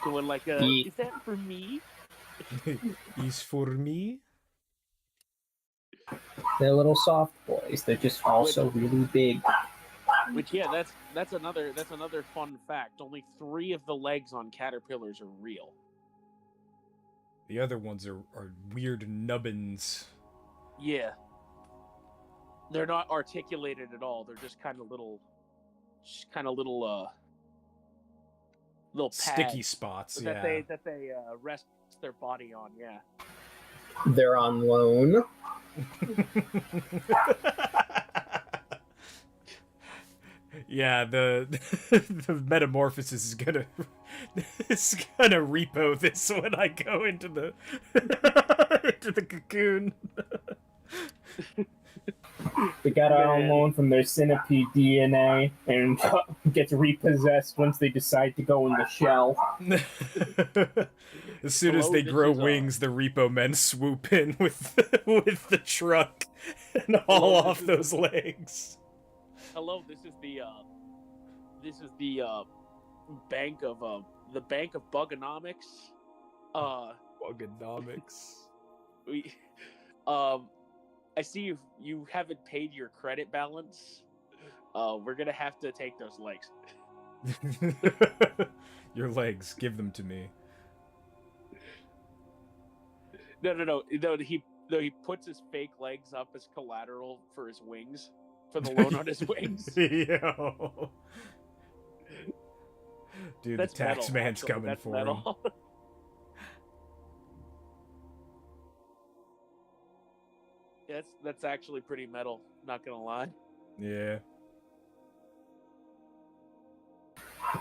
Going like is that for me? Is for me? They're little soft boys. They're just also really big. Which that's another fun fact. Only 3 of the legs on caterpillars are real. The other ones are weird nubbins. Yeah. They're not articulated at all. They're just kind of little sticky spots, that they rest their body on, yeah. They're on loan. Yeah, the the metamorphosis is gonna repo this when I go into the into the cocoon. They got on loan from their centipede DNA and gets repossessed once they decide to go in the shell. As soon as Hello, they this grow is, wings, the repo men swoop in with the truck and haul Hello, off this those legs. Hello, this is the bank of Bugonomics. Bugonomics. We I see you haven't paid your credit balance. We're gonna have to take those legs. Your legs, give them to me. No. He puts his fake legs up as collateral for his wings, for the loan on his wings. Yo. Dude, That's the tax metal, man's actually. coming That's for him. metal. That's actually pretty metal. Not gonna lie. Yeah.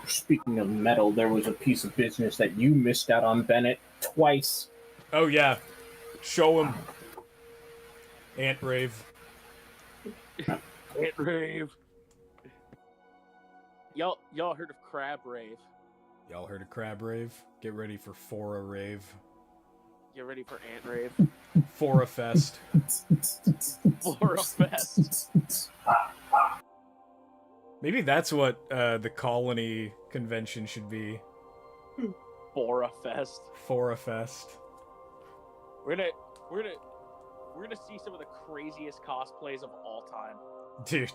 Speaking of metal, there was a piece of business that you missed out on, Bennett, twice. Oh yeah. Show him. Ant Rave. Ant Rave. Y'all heard of Crab Rave? Y'all heard of Crab Rave? Get ready for Fora Rave. Get ready for Ant Rave. Fora Fest. Fora Fest. Maybe that's what the colony convention should be. Fora Fest. Fora Fest. We're gonna see some of the craziest cosplays of all time. Dude.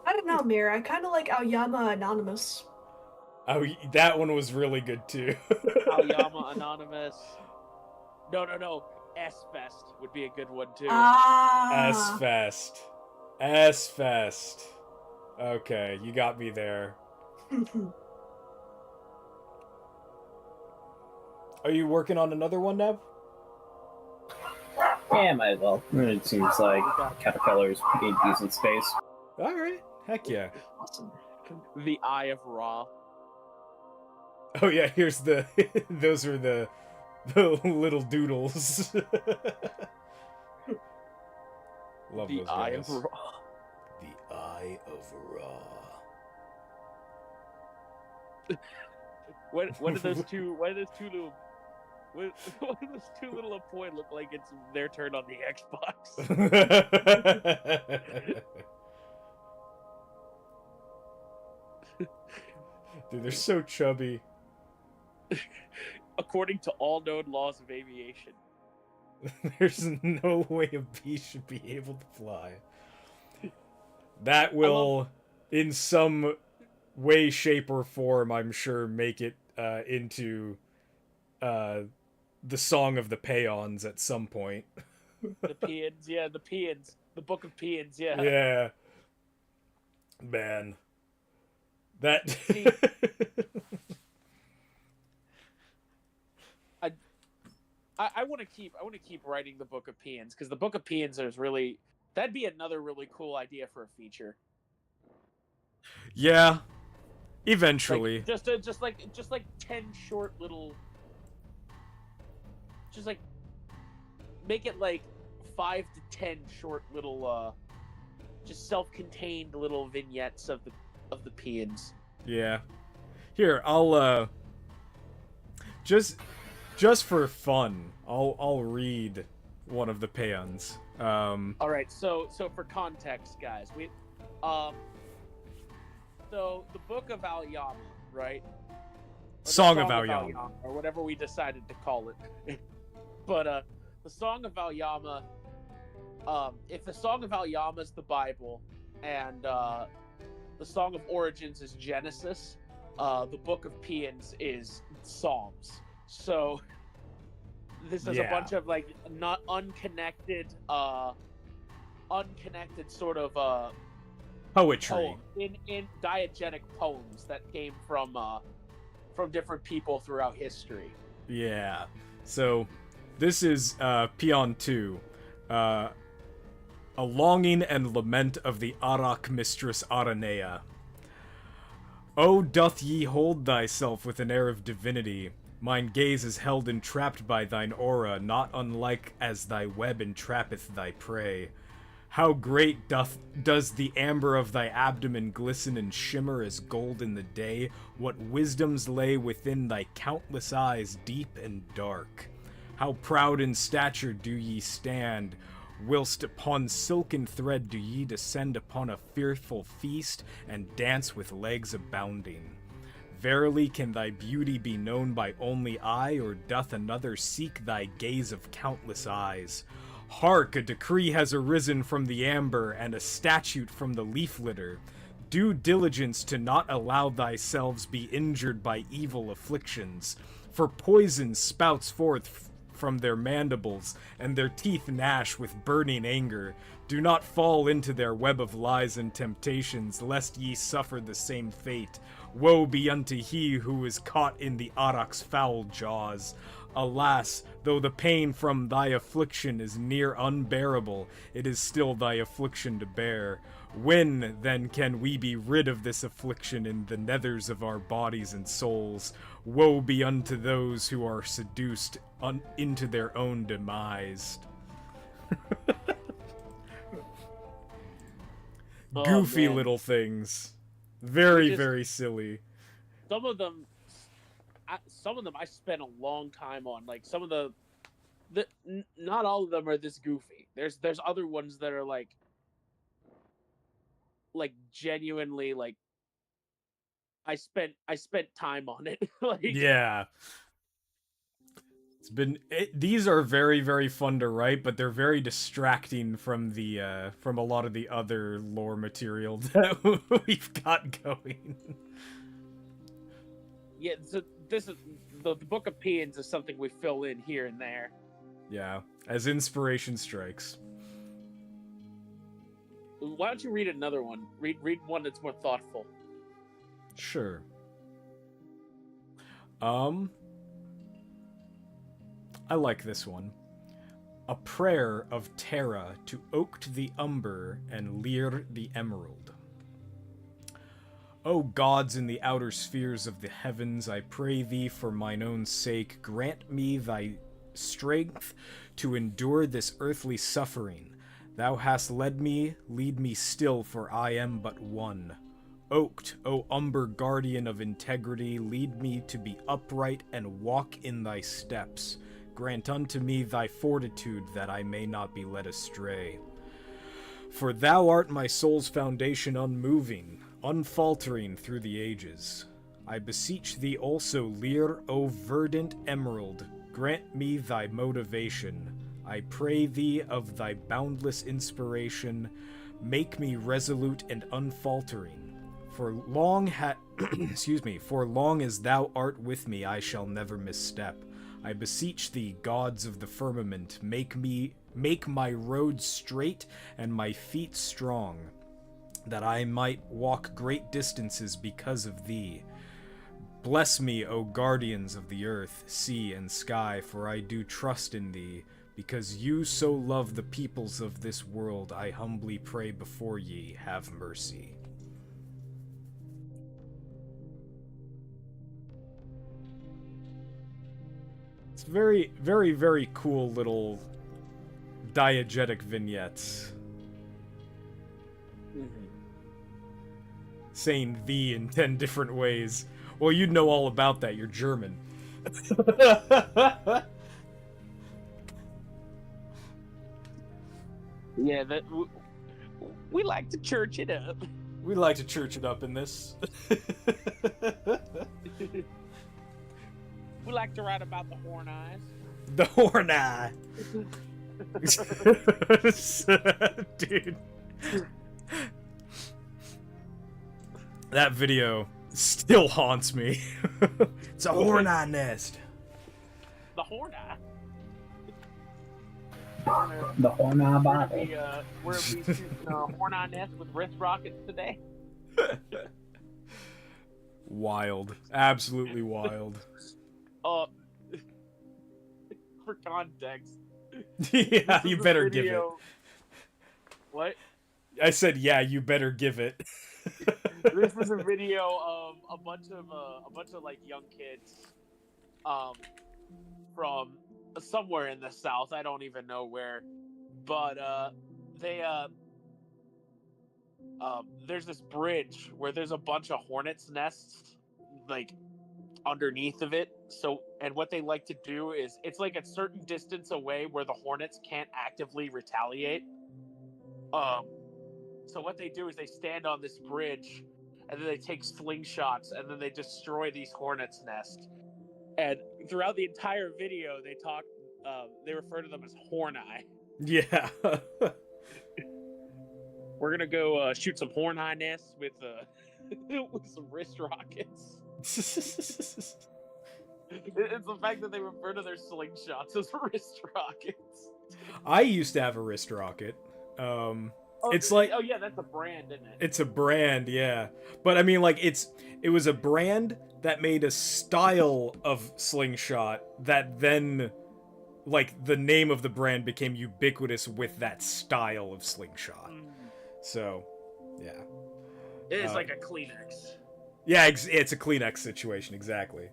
I don't know, Mir. I kind of like Aoyama Anonymous. Oh, that one was really good too. Aoyama Anonymous. No. S-Fest would be a good one too. S-Fest. S-Fest. Okay, you got me there. Are you working on another one, Neb? Yeah, might as well. It seems like Caterpillar's pretty decent space. Alright, heck yeah. Awesome. The Eye of Ra. Oh yeah, here's the... those are the little doodles. Love The those Eye guys. of Ra. The Eye of Ra. What do those two little Apoy look like it's their turn on the Xbox? Dude, they're so chubby. According to all known laws of aviation. There's no way a bee should be able to fly. That will, in some way, shape, or form, I'm sure, make it into the Song of the Peons at some point. The Peons, yeah, the Peons. The Book of Peons, yeah. Yeah. Man. That... See, I want to keep writing the Book of Peons, because the Book of Peons is really, that'd be another really cool idea for a feature. Yeah. Eventually. Like, just like 10 short little, just like make it like 5 to 10 short little just self-contained little vignettes of the Peons. Yeah. Here, I'll just for fun, I'll read one of the peons. All right, so for context, guys, so the Book of Aoyama, right? Or the Song of Aoyama, or whatever we decided to call it. But the Song of Aoyama, if the Song of Aoyama is the Bible, and the Song of Origins is Genesis, the Book of Peons is Psalms. So this is a bunch of like not unconnected sort of poetry, in diegetic poems that came from different people throughout history. Yeah. So, this is Peon 2. A longing and lament of the Arak mistress Aranea. Oh, doth ye hold thyself with an air of divinity? Mine gaze is held entrapped by thine aura, not unlike as thy web entrappeth thy prey. How great does the amber of thy abdomen glisten and shimmer as gold in the day? What wisdoms lay within thy countless eyes, deep and dark? How proud in stature do ye stand, whilst upon silken thread do ye descend upon a fearful feast, and dance with legs abounding. Verily can thy beauty be known by only eye, or doth another seek thy gaze of countless eyes? Hark, a decree has arisen from the amber, and a statute from the leaf litter. Do diligence to not allow thyselves be injured by evil afflictions, for poison spouts forth from their mandibles, and their teeth gnash with burning anger. Do not fall into their web of lies and temptations, lest ye suffer the same fate. Woe be unto he who is caught in the Arak's foul jaws. Alas, though the pain from thy affliction is near unbearable, it is still thy affliction to bear. When, then, can we be rid of this affliction in the nethers of our bodies and souls? Woe be unto those who are seduced into their own demise. Goofy man. little things. Very, Just- very silly. Some of them I spent a long time on. Like some of not all of them are this goofy. There's other ones that are like genuinely like I spent time on it. Like, Yeah. These are very, very fun to write, but they're very distracting from from a lot of the other lore material that we've got going. yeah. So this is the Book of Peons is something we fill in here and there. Yeah, as inspiration strikes. Why don't you read another one? Read one that's more thoughtful. Sure. I like this one. A prayer of Terra to Oaked the Umber and Lear the Emerald. O gods in the outer spheres of the heavens, I pray thee for mine own sake, grant me thy strength to endure this earthly suffering. Thou hast led me, lead me still, for I am but one. Oaked, O umber guardian of integrity, lead me to be upright and walk in thy steps. Grant unto me thy fortitude, that I may not be led astray. For thou art my soul's foundation unmoving, unfaltering through the ages. I beseech thee also, Lear, O verdant emerald, grant me thy motivation. I pray thee of thy boundless inspiration, make me resolute and unfaltering. For long for long as thou art with me, I shall never misstep. I beseech thee, gods of the firmament, make my road straight and my feet strong, that I might walk great distances because of thee. Bless me, O guardians of the earth, sea, and sky, for I do trust in thee. Because you so love the peoples of this world, I humbly pray before ye, have mercy. It's very, very, very cool little diegetic vignettes. Mm-hmm. Saying thee in 10 different ways. Well, you'd know all about that, you're German. Yeah, we like to church it up. We like to church it up in this. We like to write about the horn eyes. The horn eye. Dude. That video still haunts me. It's a horn eye nest. The horn eye. The Horna bottle. We're shooting horn eye nest with wrist rockets today. Wild. Absolutely wild. for context. Yeah, This you is a better give it. video- What? I said, yeah, you better give it. This is a video of a bunch of like young kids, from somewhere in the South. I don't even know where, but there's this bridge where there's a bunch of hornets' nests, like underneath of it. So, and what they like to do is, it's like a certain distance away where the hornets can't actively retaliate. So what they do is they stand on this bridge, and then they take slingshots, and then they destroy these hornets' nest. And throughout the entire video, they refer to them as Horn Eye. Yeah. We're gonna go shoot some Horn Eye nests with with some wrist rockets. It's the fact that they refer to their slingshots as wrist rockets. I used to have a wrist rocket. It's like, oh yeah, that's a brand, isn't it? it's a brand, yeah. But I mean, like, it was a brand that made a style of slingshot that then, like, the name of the brand became ubiquitous with that style of slingshot. So, yeah. It is like a Kleenex. Yeah, it's a Kleenex situation, exactly.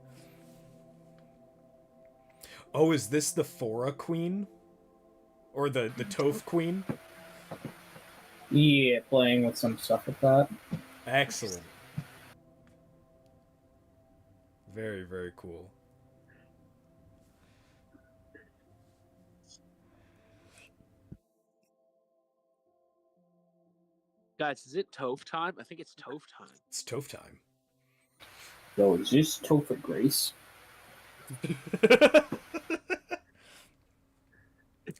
Oh, is this the Fora Queen? Or the Toph Queen? Yeah, playing with some stuff with that. Excellent. Very, very cool. Guys, is it Toph time? I think it's Toph time. It's Toph time. Yo, is this Topher Grace?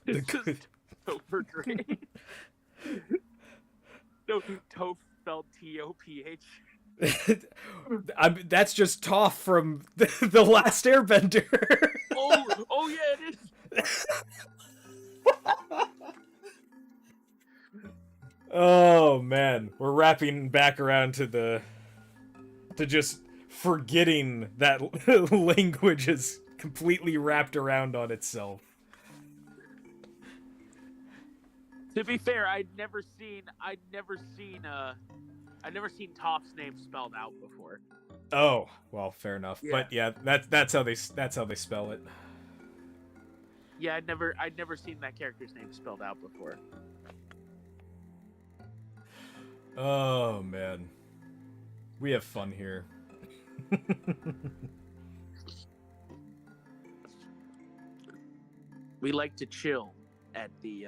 It's just Topher Grace. No, Toph spelled T-O-P-H. That's just Toph from the Last Airbender. Oh yeah, it is. Oh man, we're wrapping back around to just forgetting that language is completely wrapped around on itself. To be fair, I'd never seen Toph's name spelled out before. Oh, well, fair enough. Yeah. But yeah, that's how they spell it. Yeah, I'd never seen that character's name spelled out before. Oh man, we have fun here. We like to chill at the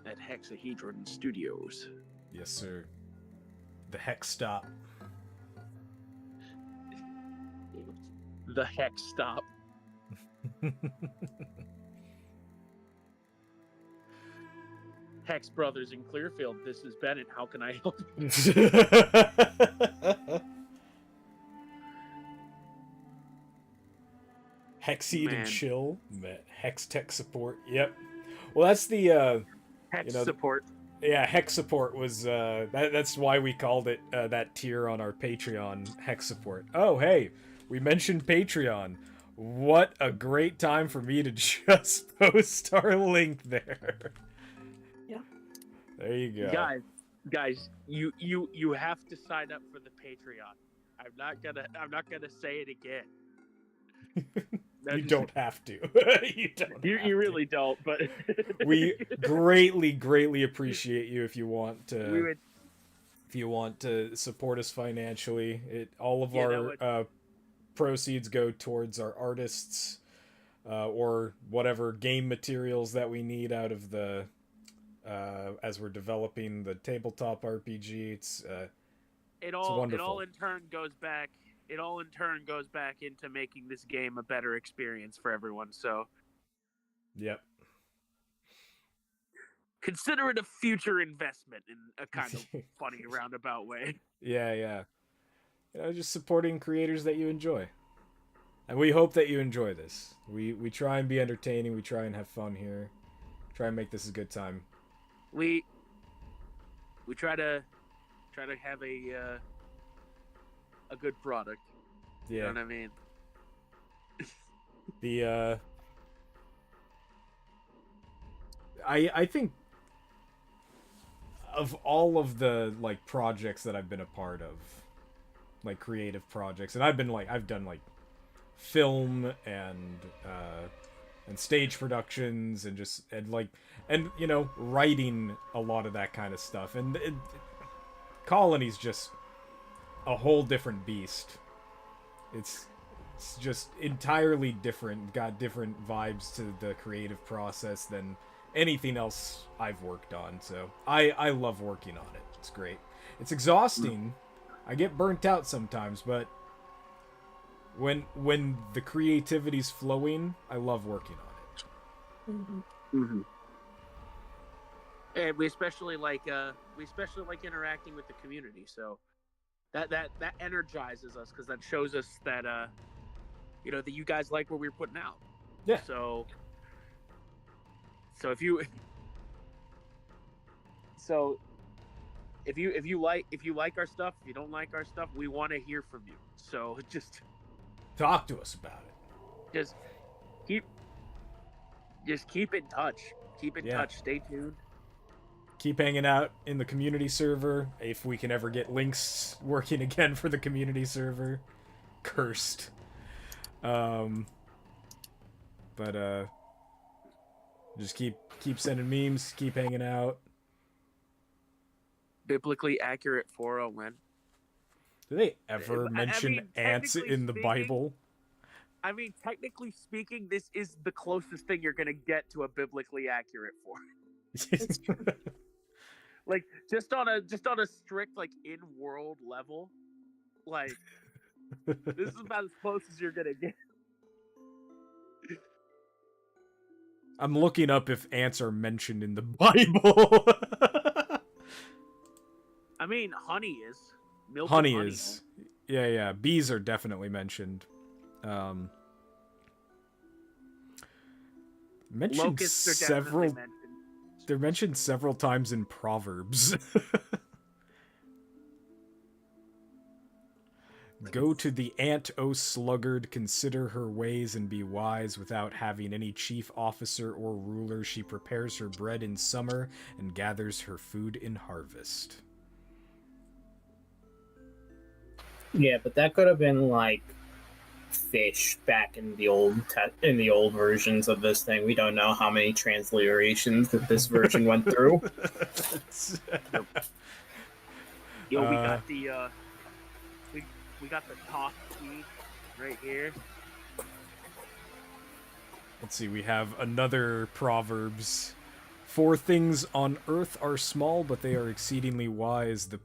at Hexahedron Studios. Yes, sir. The Hex Stop. The Hex Stop. Hex Brothers in Clearfield. This is Bennett. How can I help you? Hexseed Man. and Chill. Hex Tech Support. Yep. Well, that's the Hex You know, support. yeah, Hex Support was that's why we called it that tier on our Patreon, Hex Support. Oh, hey, we mentioned Patreon. What a great time for me to just post our link there. Yeah. There you go. Guys, you have to sign up for the Patreon. I'm not gonna say it again. You don't have to. You don't. Have You to. really don't, but We greatly appreciate you if you want to. we would. If you want to support us financially, all of Yeah, that our would- proceeds go towards our artists or whatever game materials that we need out of the as we're developing the tabletop RPG. It all wonderful. in turn goes back. It all in turn goes back into making this game a better experience for everyone. So Yep. consider it a future investment in a kind of funny roundabout way. Yeah. Just supporting creators that you enjoy. And we hope that you enjoy this. We try and be entertaining, we try and have fun here. Try and make this a good time. We try to have a good product. Yeah. You know what I mean? I think of all of the like projects that I've been a part of, like creative projects, and I've done like film and stage productions and you know, writing a lot of that kind of stuff, and Colony's just a whole different beast. It's just entirely different, got different vibes to the creative process than anything else I've worked on. So I love working on it. It's great. It's exhausting. I get burnt out sometimes, but when the creativity's flowing, I love working on it. Mm-hmm. Mm-hmm. And we especially like interacting with the community. So that energizes us, because that shows us that you know, that you guys like what we're putting out. Yeah. So if you like our stuff, if you don't like our stuff, we want to hear from you. So just Talk to us about it. just keep in touch. Keep in touch. Stay tuned. Keep hanging out in the community server. If we can ever get links working again for the community server. Cursed. Just keep sending memes, keep hanging out. Biblically accurate 401. Do they ever mention mean, ants technically in the speaking- Bible? I mean, technically speaking, this is the closest thing you're gonna get to a biblically accurate 4. Like just on a strict like in-world level, like this is about as close as you're gonna get. I'm looking up if ants are mentioned in the Bible. I mean, honey is. Milk Honey and is. Yeah. Bees are definitely mentioned. Mentioned Locusts are several. definitely mentioned. They're mentioned several times in Proverbs. Go to the ant, O sluggard, consider her ways and be wise. Without having any chief officer or ruler, she prepares her bread in summer and gathers her food in harvest. Yeah, but that could have been like fish back in the old versions of this thing. We don't know how many transliterations that this version went through. Yo, we got the we got the talk key right here. Let's see, we have another Proverbs. 4 things on earth are small, but they are exceedingly wise. The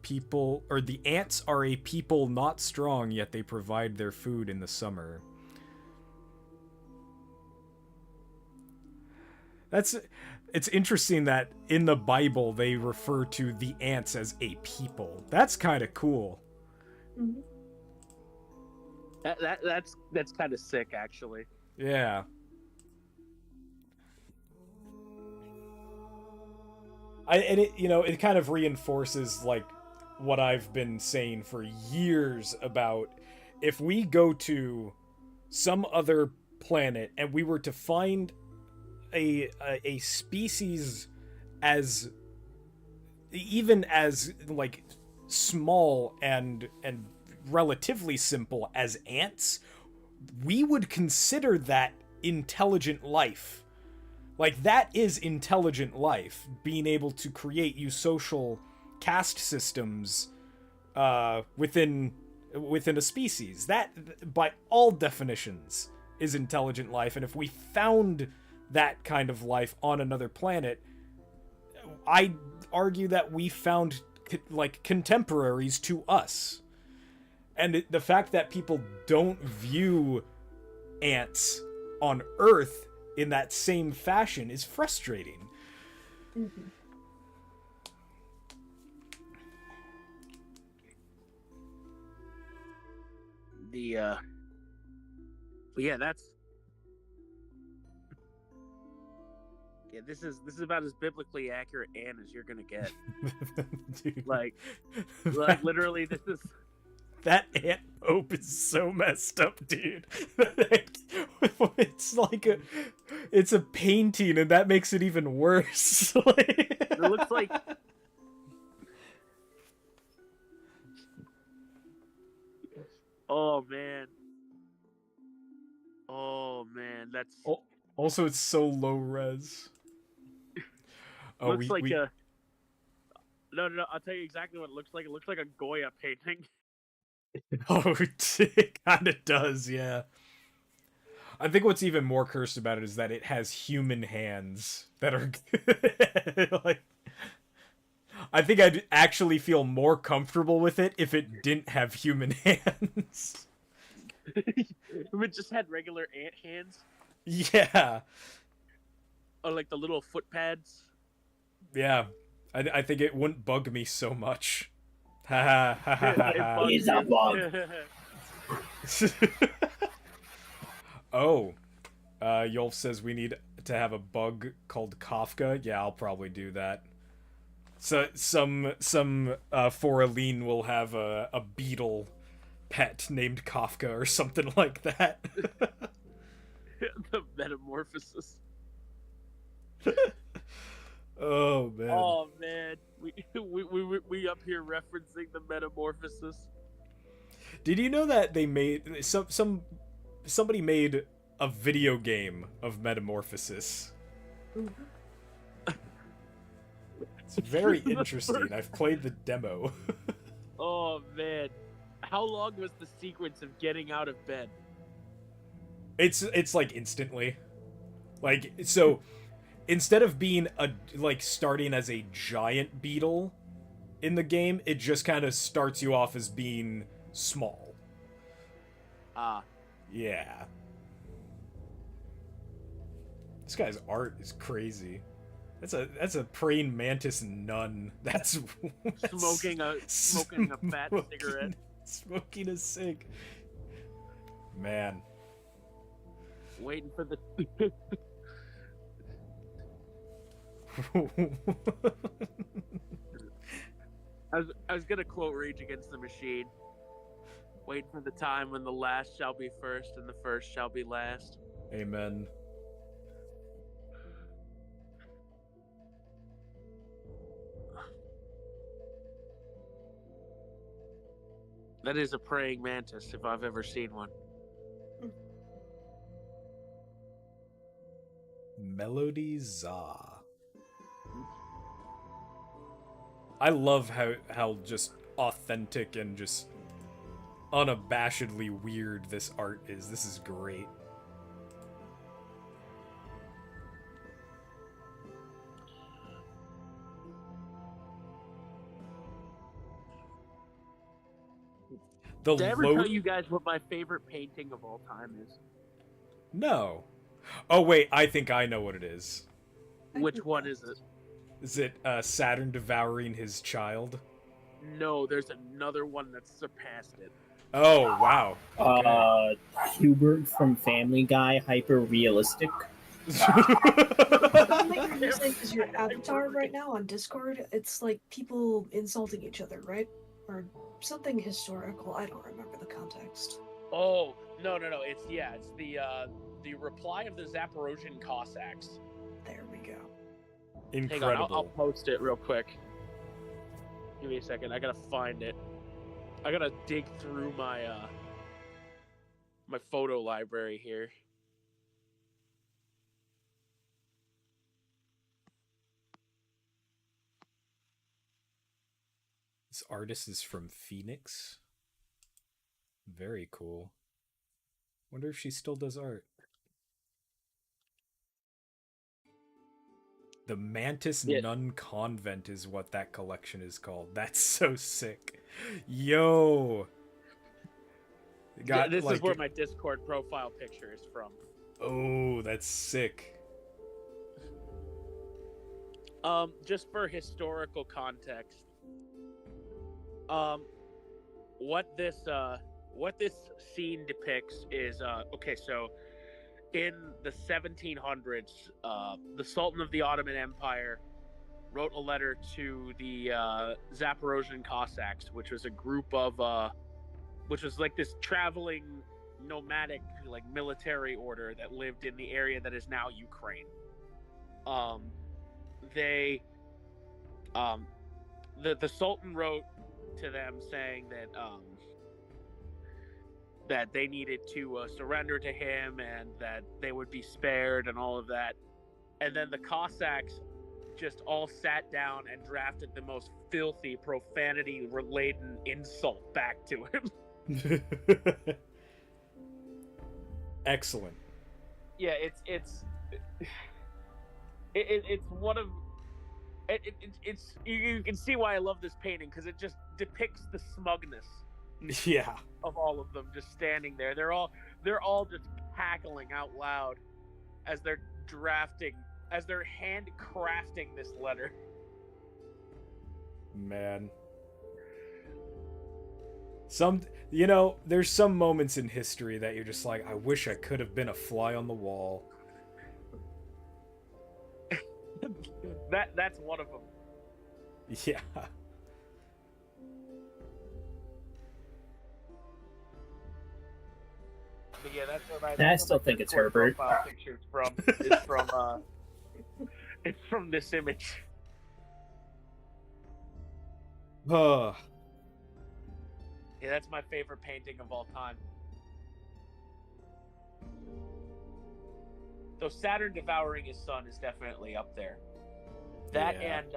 ants are a people not strong, yet they provide their food in the summer. It's interesting that in the Bible they refer to the ants as a people. That's kind of cool. Mm-hmm. That's kind of sick, actually. Yeah. It kind of reinforces like what I've been saying for years about if we go to some other planet and we were to find a species as even as like small and relatively simple as ants, we would consider that intelligent life. Like, that is intelligent life, being able to create eusocial caste systems within a species. That, by all definitions, is intelligent life. And if we found that kind of life on another planet, I'd argue that we found, like, contemporaries to us. And the fact that people don't view ants on Earth in that same fashion is frustrating. Mm-hmm. But yeah, this is about as biblically accurate and as you're gonna get. Dude. like literally, this is That ant pope is so messed up, dude. It's like it's a painting, and that makes it even worse. It looks like oh man, that's Also, it's so low res. Oh, looks like a no. I'll tell you exactly what it looks like. It looks like a Goya painting. Oh, it kind of does, yeah. I think what's even more cursed about it is that it has human hands that are like. I think I'd actually feel more comfortable with it if it didn't have human hands. If it just had regular ant hands, Yeah, or like the little foot pads. yeah. I think it wouldn't bug me so much. Ha ha ha ha ha. He's a bug. Oh, Yolf says we need to have a bug called Kafka. Yeah, I'll probably do that. So some Foraline will have a beetle pet named Kafka or something like that. The metamorphosis. Oh man. Oh man, we up here referencing the metamorphosis. Did you know that they made somebody made a video game of Metamorphosis? It's very interesting. I've played the demo. Oh man, how long was the sequence of getting out of bed? It's like instantly. Like, so instead of being starting as a giant beetle in the game, it just kind of starts you off as being small. Yeah. This guy's art is crazy. That's a praying mantis nun. That's smoking a fat cigarette. Smoking a cig. Man. Waiting for the I was gonna quote Rage Against the Machine. Waiting for the time when the last shall be first and the first shall be last. Amen. That is a praying mantis if I've ever seen one. Melody Za. I love how just authentic and just unabashedly weird this art is. This is great. Did I ever tell you guys what my favorite painting of all time is? No. Oh wait, I think I know what it is. Which one is it? Is it Saturn devouring his child? No, there's another one that surpassed it. Oh wow. Okay. Hubert from Family Guy, hyper realistic. The one that you're using is your avatar right now on Discord. It's like people insulting each other, right? Or something historical. I don't remember the context. Oh no! It's the reply of the Zaporozhian Cossacks. There we go. Incredible. Hang on, I'll post it real quick. Give me a second. I gotta find it. I gotta dig through my my photo library here. This artist is from Phoenix. Very cool. Wonder if she still does art. The Mantis Nun Convent is what that collection is called. That's so sick. Yo! This is where my Discord profile picture is from. Oh, that's sick. Just for historical context, what this scene depicts is okay. So, in the 1700s, the Sultan of the Ottoman Empire wrote a letter to the Zaporozhian Cossacks, which was a group of which was like this traveling nomadic like military order that lived in the area that is now Ukraine. They the Sultan wrote to them saying that they needed to surrender to him and that they would be spared and all of that. And then the Cossacks just all sat down and drafted the most filthy, profanity-laden insult back to him. Excellent. Yeah, it's one of it's you can see why I love this painting, because it just depicts the smugness Yeah. of all of them just standing there. They're all just cackling out loud as they're handcrafting this letter. Man. There's some moments in history that you're just like, I wish I could have been a fly on the wall. That's one of them. Yeah. But yeah, that's what I still think it's Herbert. Profile picture it's from this image. Huh. Yeah, that's my favorite painting of all time. So Saturn devouring his son is definitely up there. That Yeah. and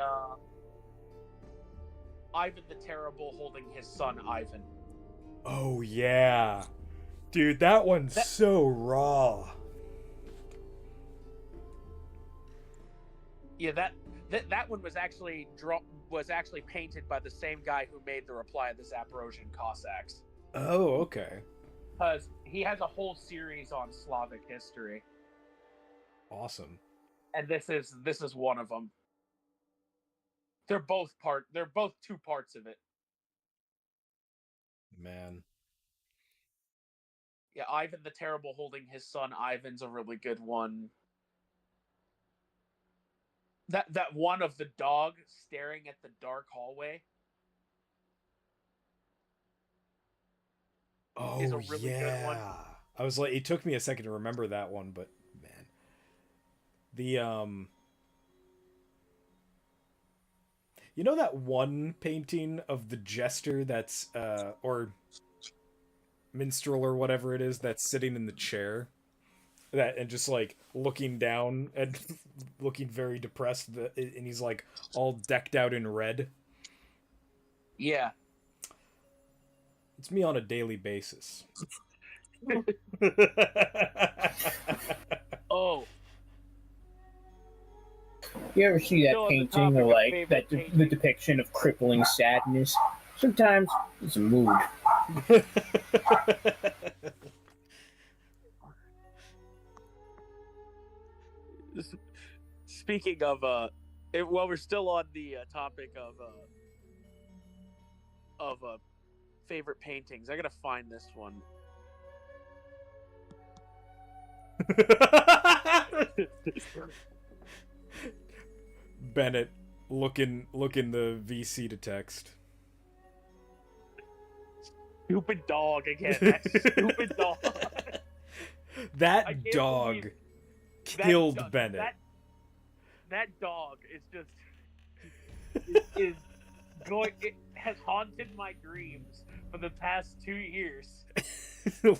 Ivan the Terrible holding his son Ivan. Oh, yeah. Dude, that one's so raw. Yeah, that one was actually painted by the same guy who made the Reply of the Zaporozhian Cossacks. Oh, okay. Because he has a whole series on Slavic history, Awesome. and this is one of them. They're both two parts of it. Man. Yeah, Ivan the Terrible holding his son Ivan's a really good one. That one of the dog staring at the dark hallway. Oh, Is a really good one. I was like, it took me a second to remember that one, but man. You know that one painting of the jester that's or minstrel or whatever it is that's sitting in the chair, that and just like looking down and looking very depressed, and he's like all decked out in red. Yeah. It's me on a daily basis. Oh. You ever see that Still on the painting topic or of like favorite the paintings. depiction of crippling sadness? Sometimes it's a mood. Speaking of while we're still on the topic of favorite paintings, I gotta find this one. Bennett looking the VC to text. Stupid dog again. That stupid dog. I That can't dog believe killed that, Bennett. That dog is just it has haunted my dreams for the past 2 years.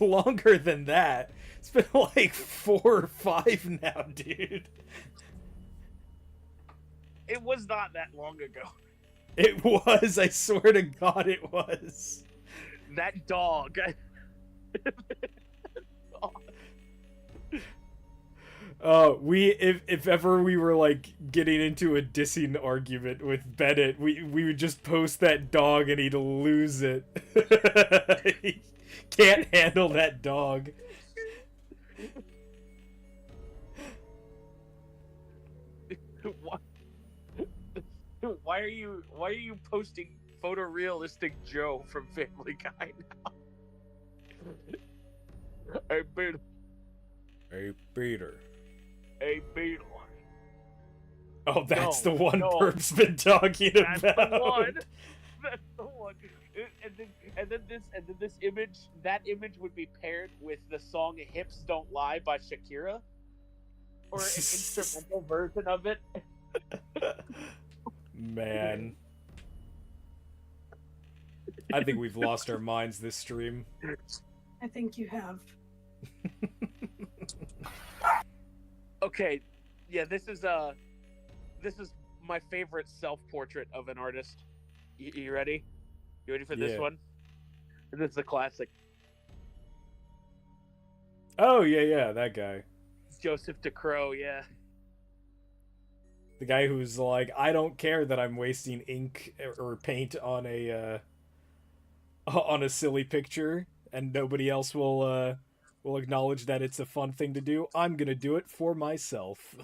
Longer than that. It's been like 4 or 5 now, dude. It was not that long ago. It was. I swear to God, it was. That dog. If ever we were like getting into a dissing argument with Bennett, we would just post that dog and he'd lose it. He can't handle that dog. Why are you posting photorealistic Joe from Family Guy now? Hey Peter. Hey, Peter. Hey Beetle. Oh, that's No, the one no. Perp's been talking That's about. the one. That's the one. and then this image, that image would be paired with the song "Hips Don't Lie" by Shakira, or an instrumental version of it. Man. I think we've lost our minds this stream. I think you have. Okay, yeah, this is my favorite self-portrait of an artist. You ready? You ready for this Yeah. one? This is a classic. Oh, yeah, that guy. Joseph DeCrow, yeah. The guy who's like, I don't care that I'm wasting ink or paint on a silly picture, and nobody else will acknowledge that it's a fun thing to do. I'm gonna do it for myself.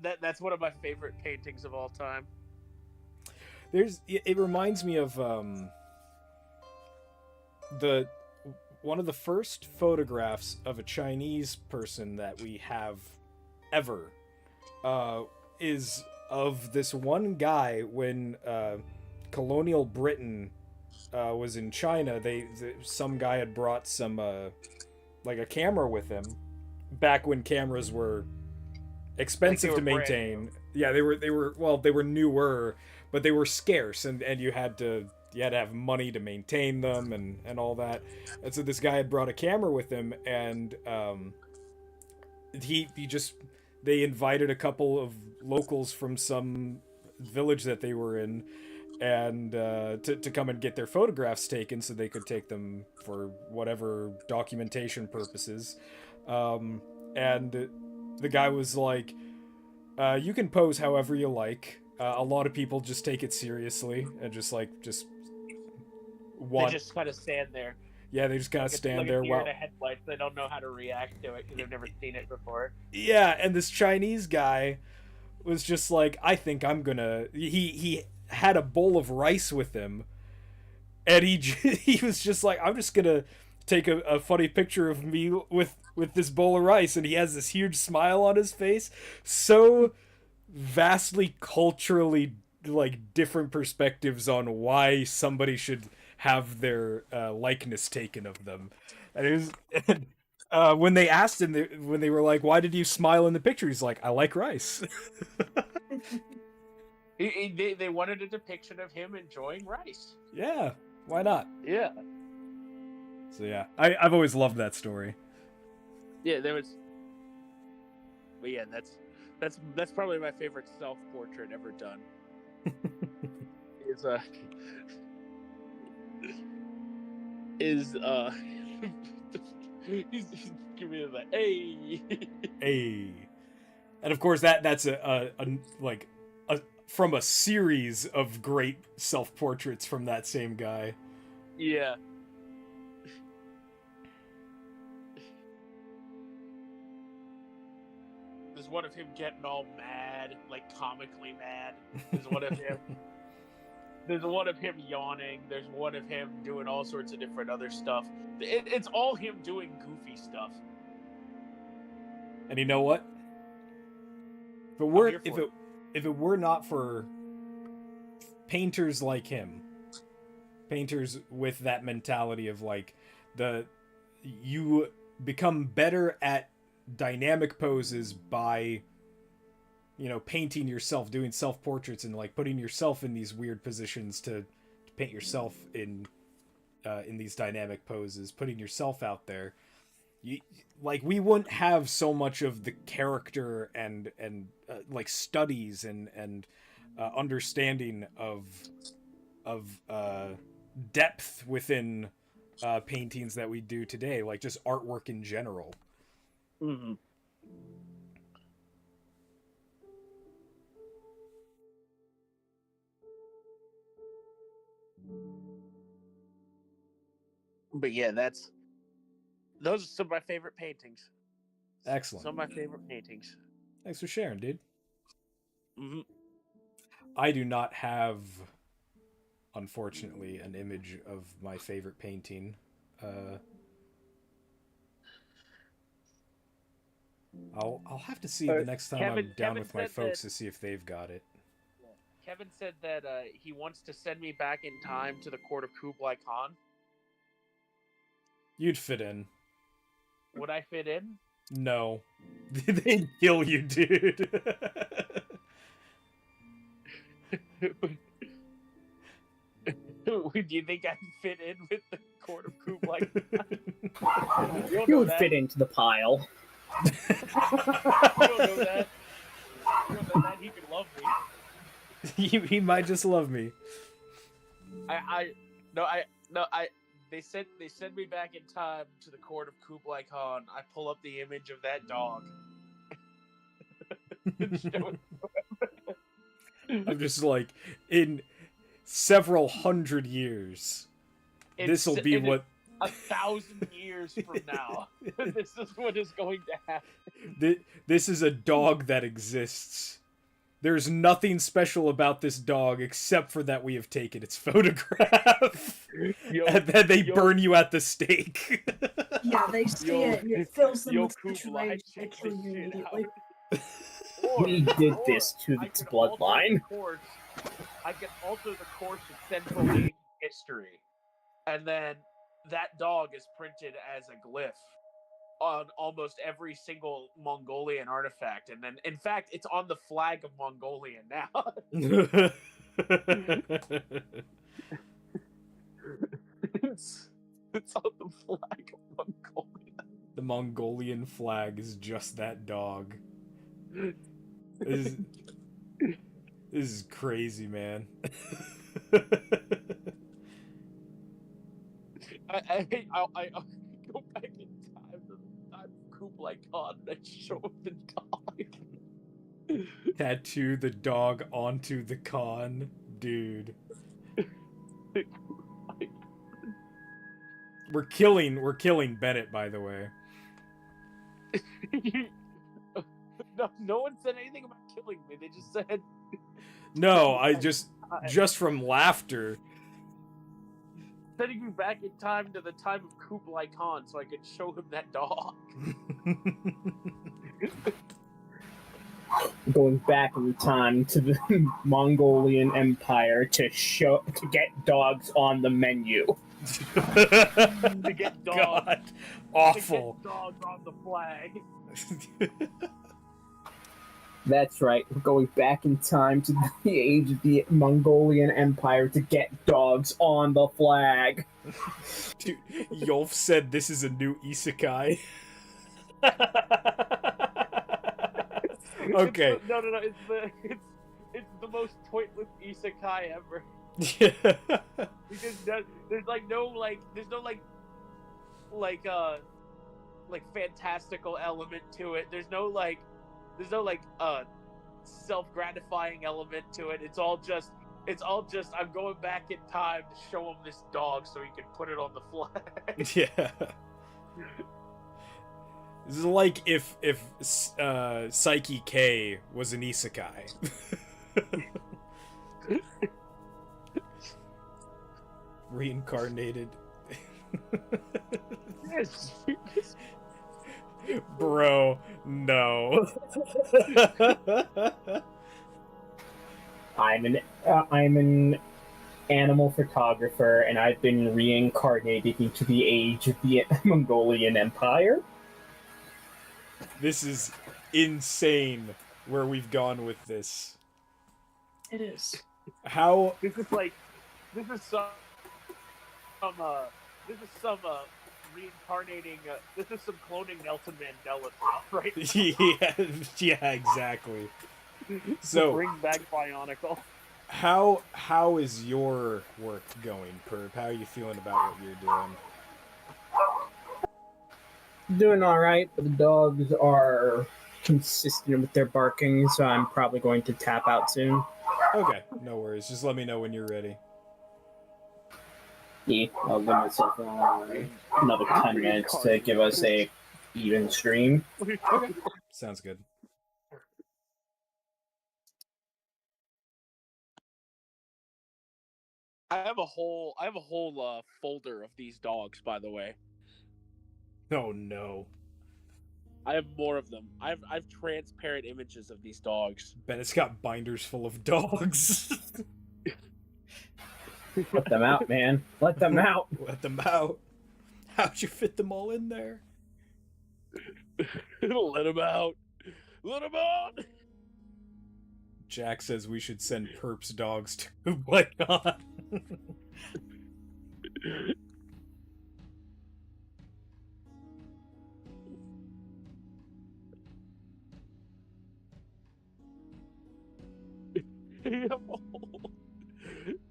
That's one of my favorite paintings of all time. It reminds me of one of the first photographs of a Chinese person that we have ever is of this one guy when colonial Britain was in China. Some guy had brought some like a camera with him back when cameras were expensive to maintain. Yeah, they were newer, but they were scarce, and you had to have money to maintain them and all that. And so this guy had brought a camera with him, and they invited a couple of locals from some village that they were in, and to come and get their photographs taken so they could take them for whatever documentation purposes. And the guy was like, you can pose however you like. A lot of people just take it seriously and just They just kind of stand there. Yeah, they just kind of stand there while the headlights. They don't know how to react to it because they've never seen it before. Yeah, and this Chinese guy was just like, I think I'm gonna. He had a bowl of rice with him, and he was just like, I'm just gonna take a funny picture of me with this bowl of rice, and he has this huge smile on his face. So vastly culturally like different perspectives on why somebody should have their likeness taken of them. And it was when they asked him, when they were like, why did you smile in the picture, he's like, I like rice. They wanted a depiction of him enjoying rice. Yeah, why not? Yeah. So yeah, I've always loved that story. Yeah, there was. But yeah, that's probably my favorite self-portrait ever done. He's giving me the hey. Hey. And of course that's a from a series of great self-portraits from that same guy. Yeah. There's one of him getting all mad, like comically mad. There's one of him. There's one of him yawning. There's one of him doing all sorts of different other stuff. It's all him doing goofy stuff. And you know what? If it were not for painters like him, painters with that mentality of like you become better at dynamic poses by painting yourself, doing self-portraits, and like putting yourself in these weird positions to paint yourself in these dynamic poses, putting yourself out there. We wouldn't have so much of the character and like studies and understanding of depth within paintings that we do today, like just artwork in general. Mm-hmm. But yeah, those are some of my favorite paintings. Excellent. Some of my favorite paintings. Thanks for sharing, dude. Mm-hmm. I do not have, unfortunately, an image of my favorite painting. I'll have to see the next time I'm down with my folks to see if they've got it. Kevin said that he wants to send me back in time to the court of Kublai Khan. You'd fit in. Would I fit in? No. They'd kill you, dude. Do you think I'd fit in with the court of Kublai Khan? You would fit into the pile. You don't know that. You don't know that he could love me. He might just love me. They send me back in time to the court of Kublai Khan. I pull up the image of that dog. I'm just like, in several hundred years, this'll be what 1,000 years from now. This is what is going to happen. This is a dog that exists. There's nothing special about this dog except for that we have taken its photograph. And then they burn you at the stake. Yeah, they see it and it fills them with such rage they kill you immediately. We did this to its bloodline. I can alter the course of Central Asian history. And then that dog is printed as a glyph on almost every single Mongolian artifact. And then, in fact, it's on the flag of Mongolia now. It's on the flag of Mongolia. The Mongolian flag is just that dog. This is crazy, man. I go back in time to the time of Kublai Khan and I show him the dog. Tattoo the dog onto the Khan, dude. We're killing Bennett, by the way. No one said anything about killing me. They just said No, I just from laughter. sending me back in time to the time of Kublai Khan so I could show him that dog. Going back in time to the Mongolian Empire to get dogs on the menu. To get dogs. God, awful. To get dogs on the flag. That's right, we're going back in time to the age of the Mongolian Empire to get dogs on the flag. Dude, Yolf said this is a new isekai. Okay. No. It's the most pointless isekai ever. Yeah. Because there's no fantastical element to it. There's no self-gratifying element to it. It's all just I'm going back in time to show him this dog so he can put it on the flag. Yeah. This is like if Psyche K was an isekai. Reincarnated. Yes. Bro, no. I'm an animal photographer, and I've been reincarnated into the age of the Mongolian Empire. This is insane where we've gone with this. It is. How This is some reincarnating. This is some cloning Nelson Mandela stuff, right? yeah, exactly. To So bring back Bionicle. how is your work going, Perp? How are you feeling about what you're doing? Doing alright, but the dogs are consistent with their barking, so I'm probably going to tap out soon. Okay, no worries. Just let me know when you're ready. Yeah, I'll give myself another 10 minutes to give us a even stream. Sounds good. I have a whole folder of these dogs, by the way. Oh no. I have more of them. I've transparent images of these dogs. Bennett's got binders full of dogs. Let them out, man. Let them out. Let them out. How'd you fit them all in there? Let them out. Let them out. Jack says we should send Perp's dogs to Kublai.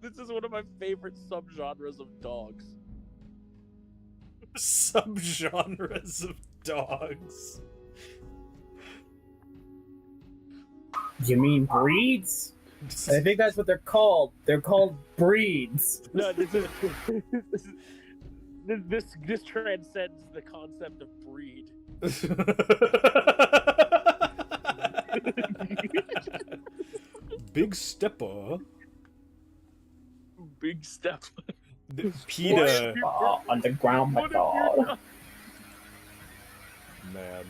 This is one of my favorite subgenres of dogs. Subgenres of dogs. You mean breeds? I think that's what they're called. They're called breeds. No, this transcends the concept of breed. Big Stepper. Big step. PETA. Underground What have you method. done? Man.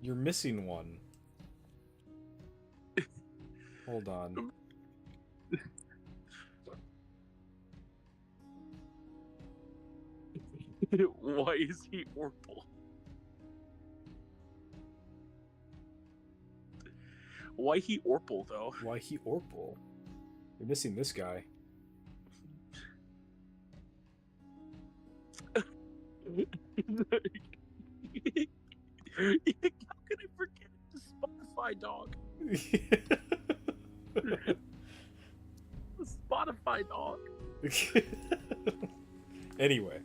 You're missing one. Hold on. Why is he Orpal? Why he Orpal though? Why he Orpal? You're missing this guy. How can I forget the Spotify dog? The Spotify dog. Anyway.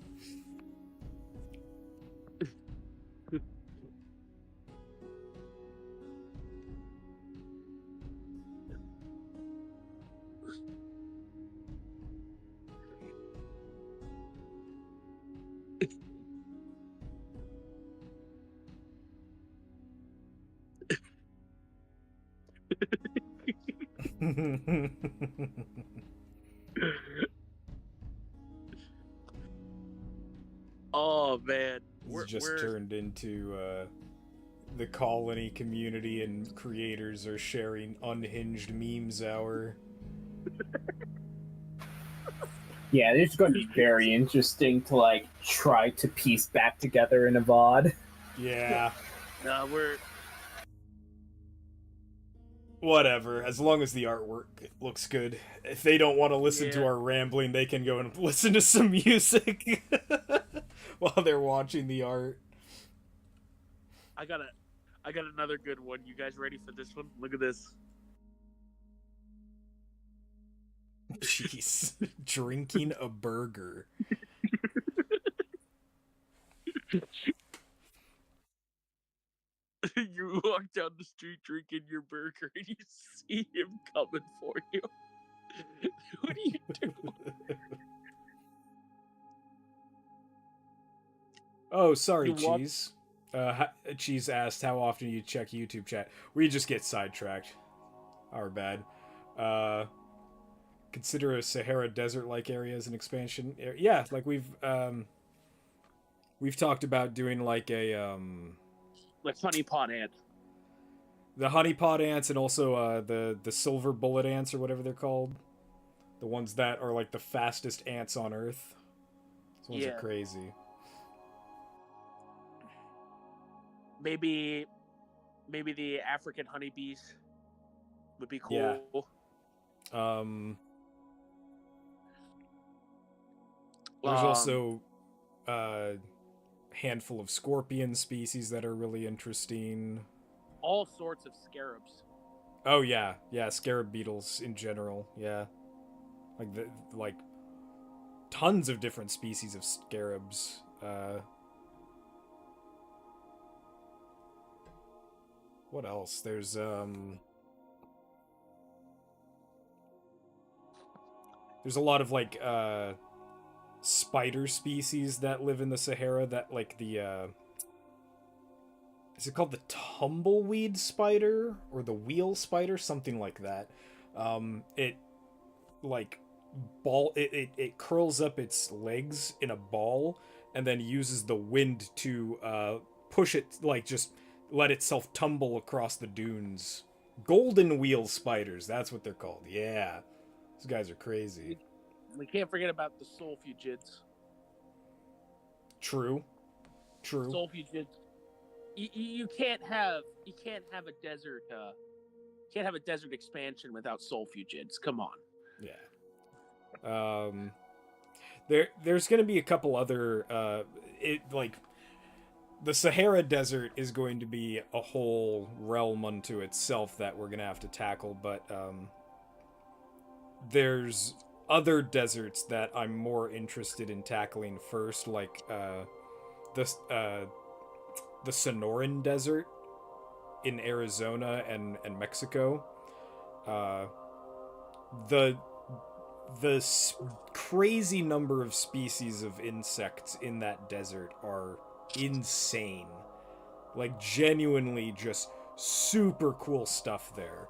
Oh man, This just turned into the colony community and creators are sharing unhinged memes hour. Yeah, it's going to be very interesting to like try to piece back together in a VOD. Yeah. we're Whatever, as long as the artwork looks good. If they don't want to listen to Yeah. our rambling, they can go and listen to some music while they're watching the art. I got another good one. You guys ready for this one? Look at this. Jeez. Drinking a burger. You walk down the street drinking your burger and you see him coming for you. What do you do? Oh, sorry, You walk- Cheese. Cheese asked how often you check YouTube chat. We just get sidetracked. Our bad. Consider a Sahara Desert-like area as an expansion. Yeah, like we've talked about doing like a Like honeypot ant. the honeypot ants and also the silver bullet ants or whatever they're called. The ones that are like the fastest ants on Earth. Those ones Yeah. are crazy. Maybe the African honeybees would be cool. Yeah. There's also a handful of scorpion species that are really interesting. all sorts of scarabs. Oh yeah, scarab beetles in general. Yeah, like tons of different species of scarabs. What else? There's a lot of like spider species that live in the Sahara that like the is it called the tumbleweed spider or the wheel spider, something like that. It like ball. It curls up its legs in a ball and then uses the wind to push it, like just let itself tumble across the dunes. Golden wheel spiders, that's what they're called. Yeah, these guys are crazy. We can't forget about the Sulfugids. True. Sulfugids. You can't have a desert. Can't have a desert expansion without Sulfugids. Come on. Yeah. There's gonna be a couple other like the Sahara Desert is going to be a whole realm unto itself that we're gonna have to tackle, but there's other deserts that I'm more interested in tackling first, like the Sonoran Desert in Arizona and Mexico. The crazy number of species of insects in that desert are insane. Like, genuinely just super cool stuff there.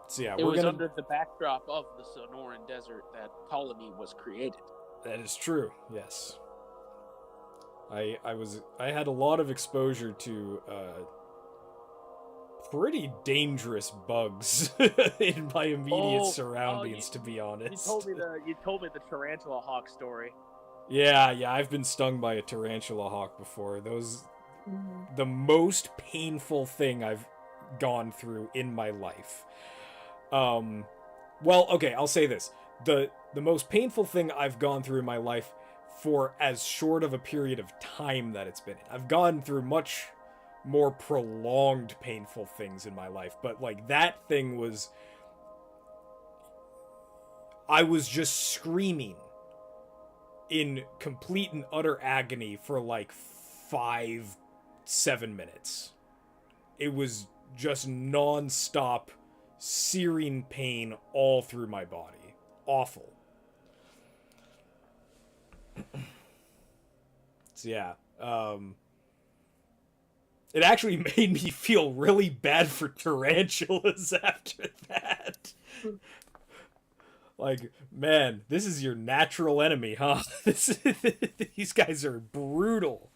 So yeah, it was under the backdrop of the Sonoran Desert that Ptolemy was created. That is true, yes. I had a lot of exposure to pretty dangerous bugs in my immediate surroundings, to be honest. You told me the tarantula hawk story. Yeah, I've been stung by a tarantula hawk before. The most painful thing I've gone through in my life. Well, okay, I'll say this. The most painful thing I've gone through in my life for as short of a period of time that it's been in. I've gone through much more prolonged painful things in my life, but like that thing was, I was just screaming in complete and utter agony for like 5-7 minutes. It was just non-stop searing pain all through my body. Awful. So yeah, it actually made me feel really bad for tarantulas after that. Like, man, this is your natural enemy, huh? These guys are brutal.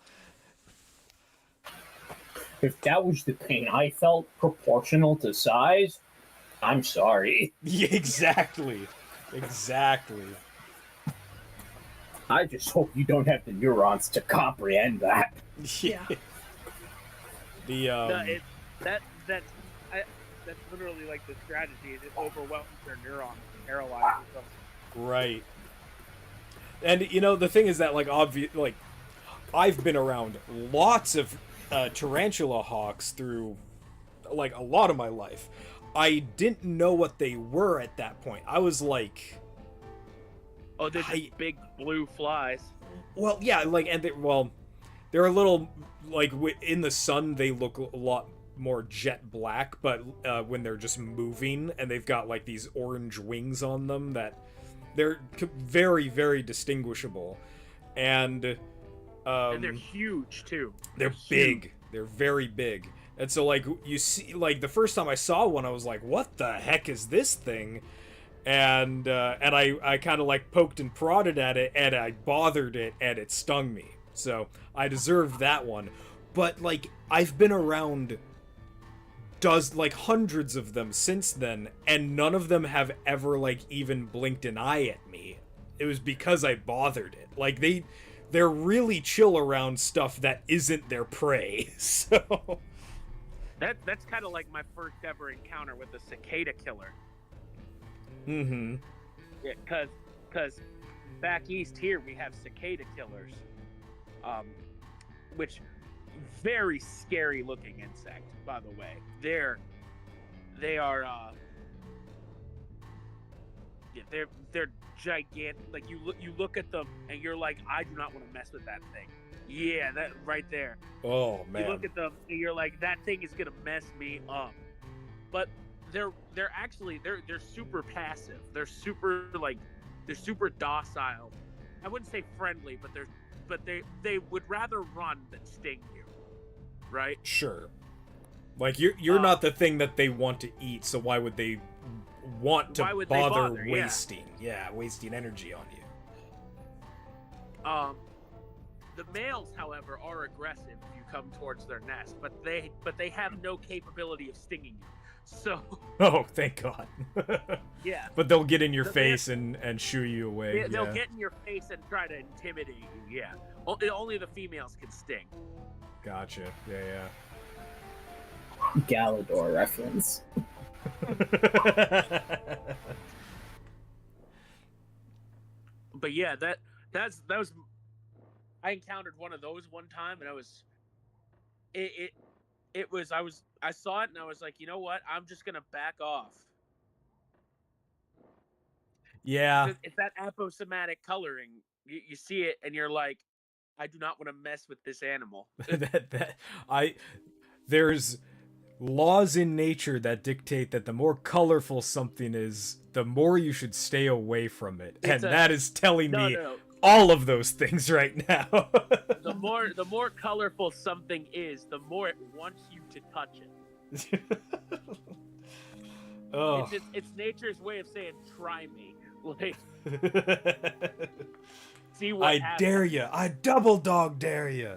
If that was the pain I felt proportional to size, I'm sorry. Yeah, exactly. I just hope you don't have the neurons to comprehend that. Yeah. That's literally like the strategy. It just overwhelms their neurons and paralyzes them. Right. And the thing is that I've been around lots of tarantula hawks through like a lot of my life. I didn't know what they were at that point. I was like, oh, they're just big blue flies. Well, yeah, like, and they're a little, like, in the sun they look a lot more jet black, but when they're just moving and they've got like these orange wings on them, that they're very, very distinguishable. And they're huge too. They're big. They're very big. And so, like, you see, like, the first time I saw one, I was like, what the heck is this thing? And I kind of, like, poked and prodded at it, and I bothered it, and it stung me. So, I deserved that one. But, like, I've been around hundreds of them since then, and none of them have ever, like, even blinked an eye at me. It was because I bothered it. Like, they're really chill around stuff that isn't their prey, so... That's kind of like my first ever encounter with a cicada killer. Mm-hmm. Yeah, because back east here we have cicada killers, which very scary looking insect, by the way. They're gigantic. Like you look at them and you're like, I do not want to mess with that thing. Yeah, that right there. Oh man. You look at them and you're like, that thing is gonna mess me up. But they're actually super passive. They're super docile. I wouldn't say friendly, but they would rather run than sting you. Right? Sure. Like you're not the thing that they want to eat, so why would they want to Why would they bother? Yeah. wasting energy on you. The males, however, are aggressive if you come towards their nest, but they have no capability of stinging you. So Oh, thank God. yeah, But they'll get in your The face and shoo you away. they'll get in your face and try to intimidate you. Yeah, only the females can sting. Gotcha. Yeah, Galador reference. yeah. But yeah, that was. I encountered one of those one time, and I saw it, and I was like, you know what? I'm just gonna back off. Yeah. It's that aposematic coloring. You see it, and you're like, I do not want to mess with this animal. There's laws in nature that dictate that the more colorful something is, the more you should stay away from it. That is telling me No. all of those things right now. The more colorful something is, the more it wants you to touch it. Oh. It's nature's way of saying, try me. Like, see what I happens. dare you. I double dog dare you.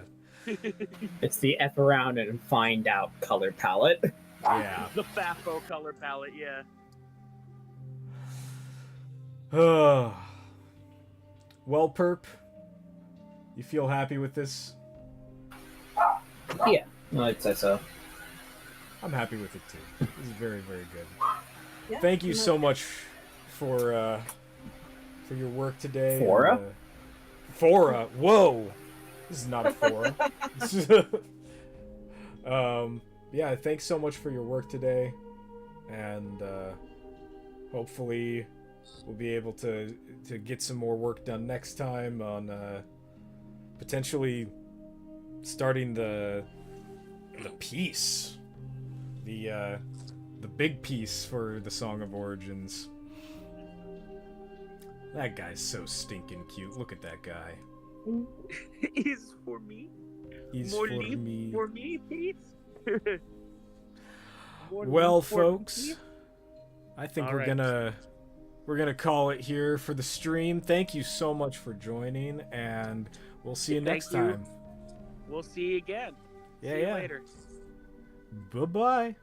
It's the F around and find out color palette. Yeah. The Fafo color palette, yeah. Well, Perp, you feel happy with this? Yeah, no, I'd say so. I'm happy with it too. This is very, very good. Yeah, Thank you no, so much for your work today. Fora? And, Fora. Whoa. This is not a fora. Yeah, thanks so much for your work today. And hopefully we'll be able to get some more work done next time on potentially starting the piece. The big piece for the Song of Origins. That guy's so stinking cute. Look at that guy. Is for me. He's More for leaf me. for me, please. More Well, leaf for me, folks, please. I think All we're right. gonna call it here for the stream. Thank you so much for joining, and we'll see you Thank next you. time. We'll see you again. Yeah, See you yeah. later. Bye bye.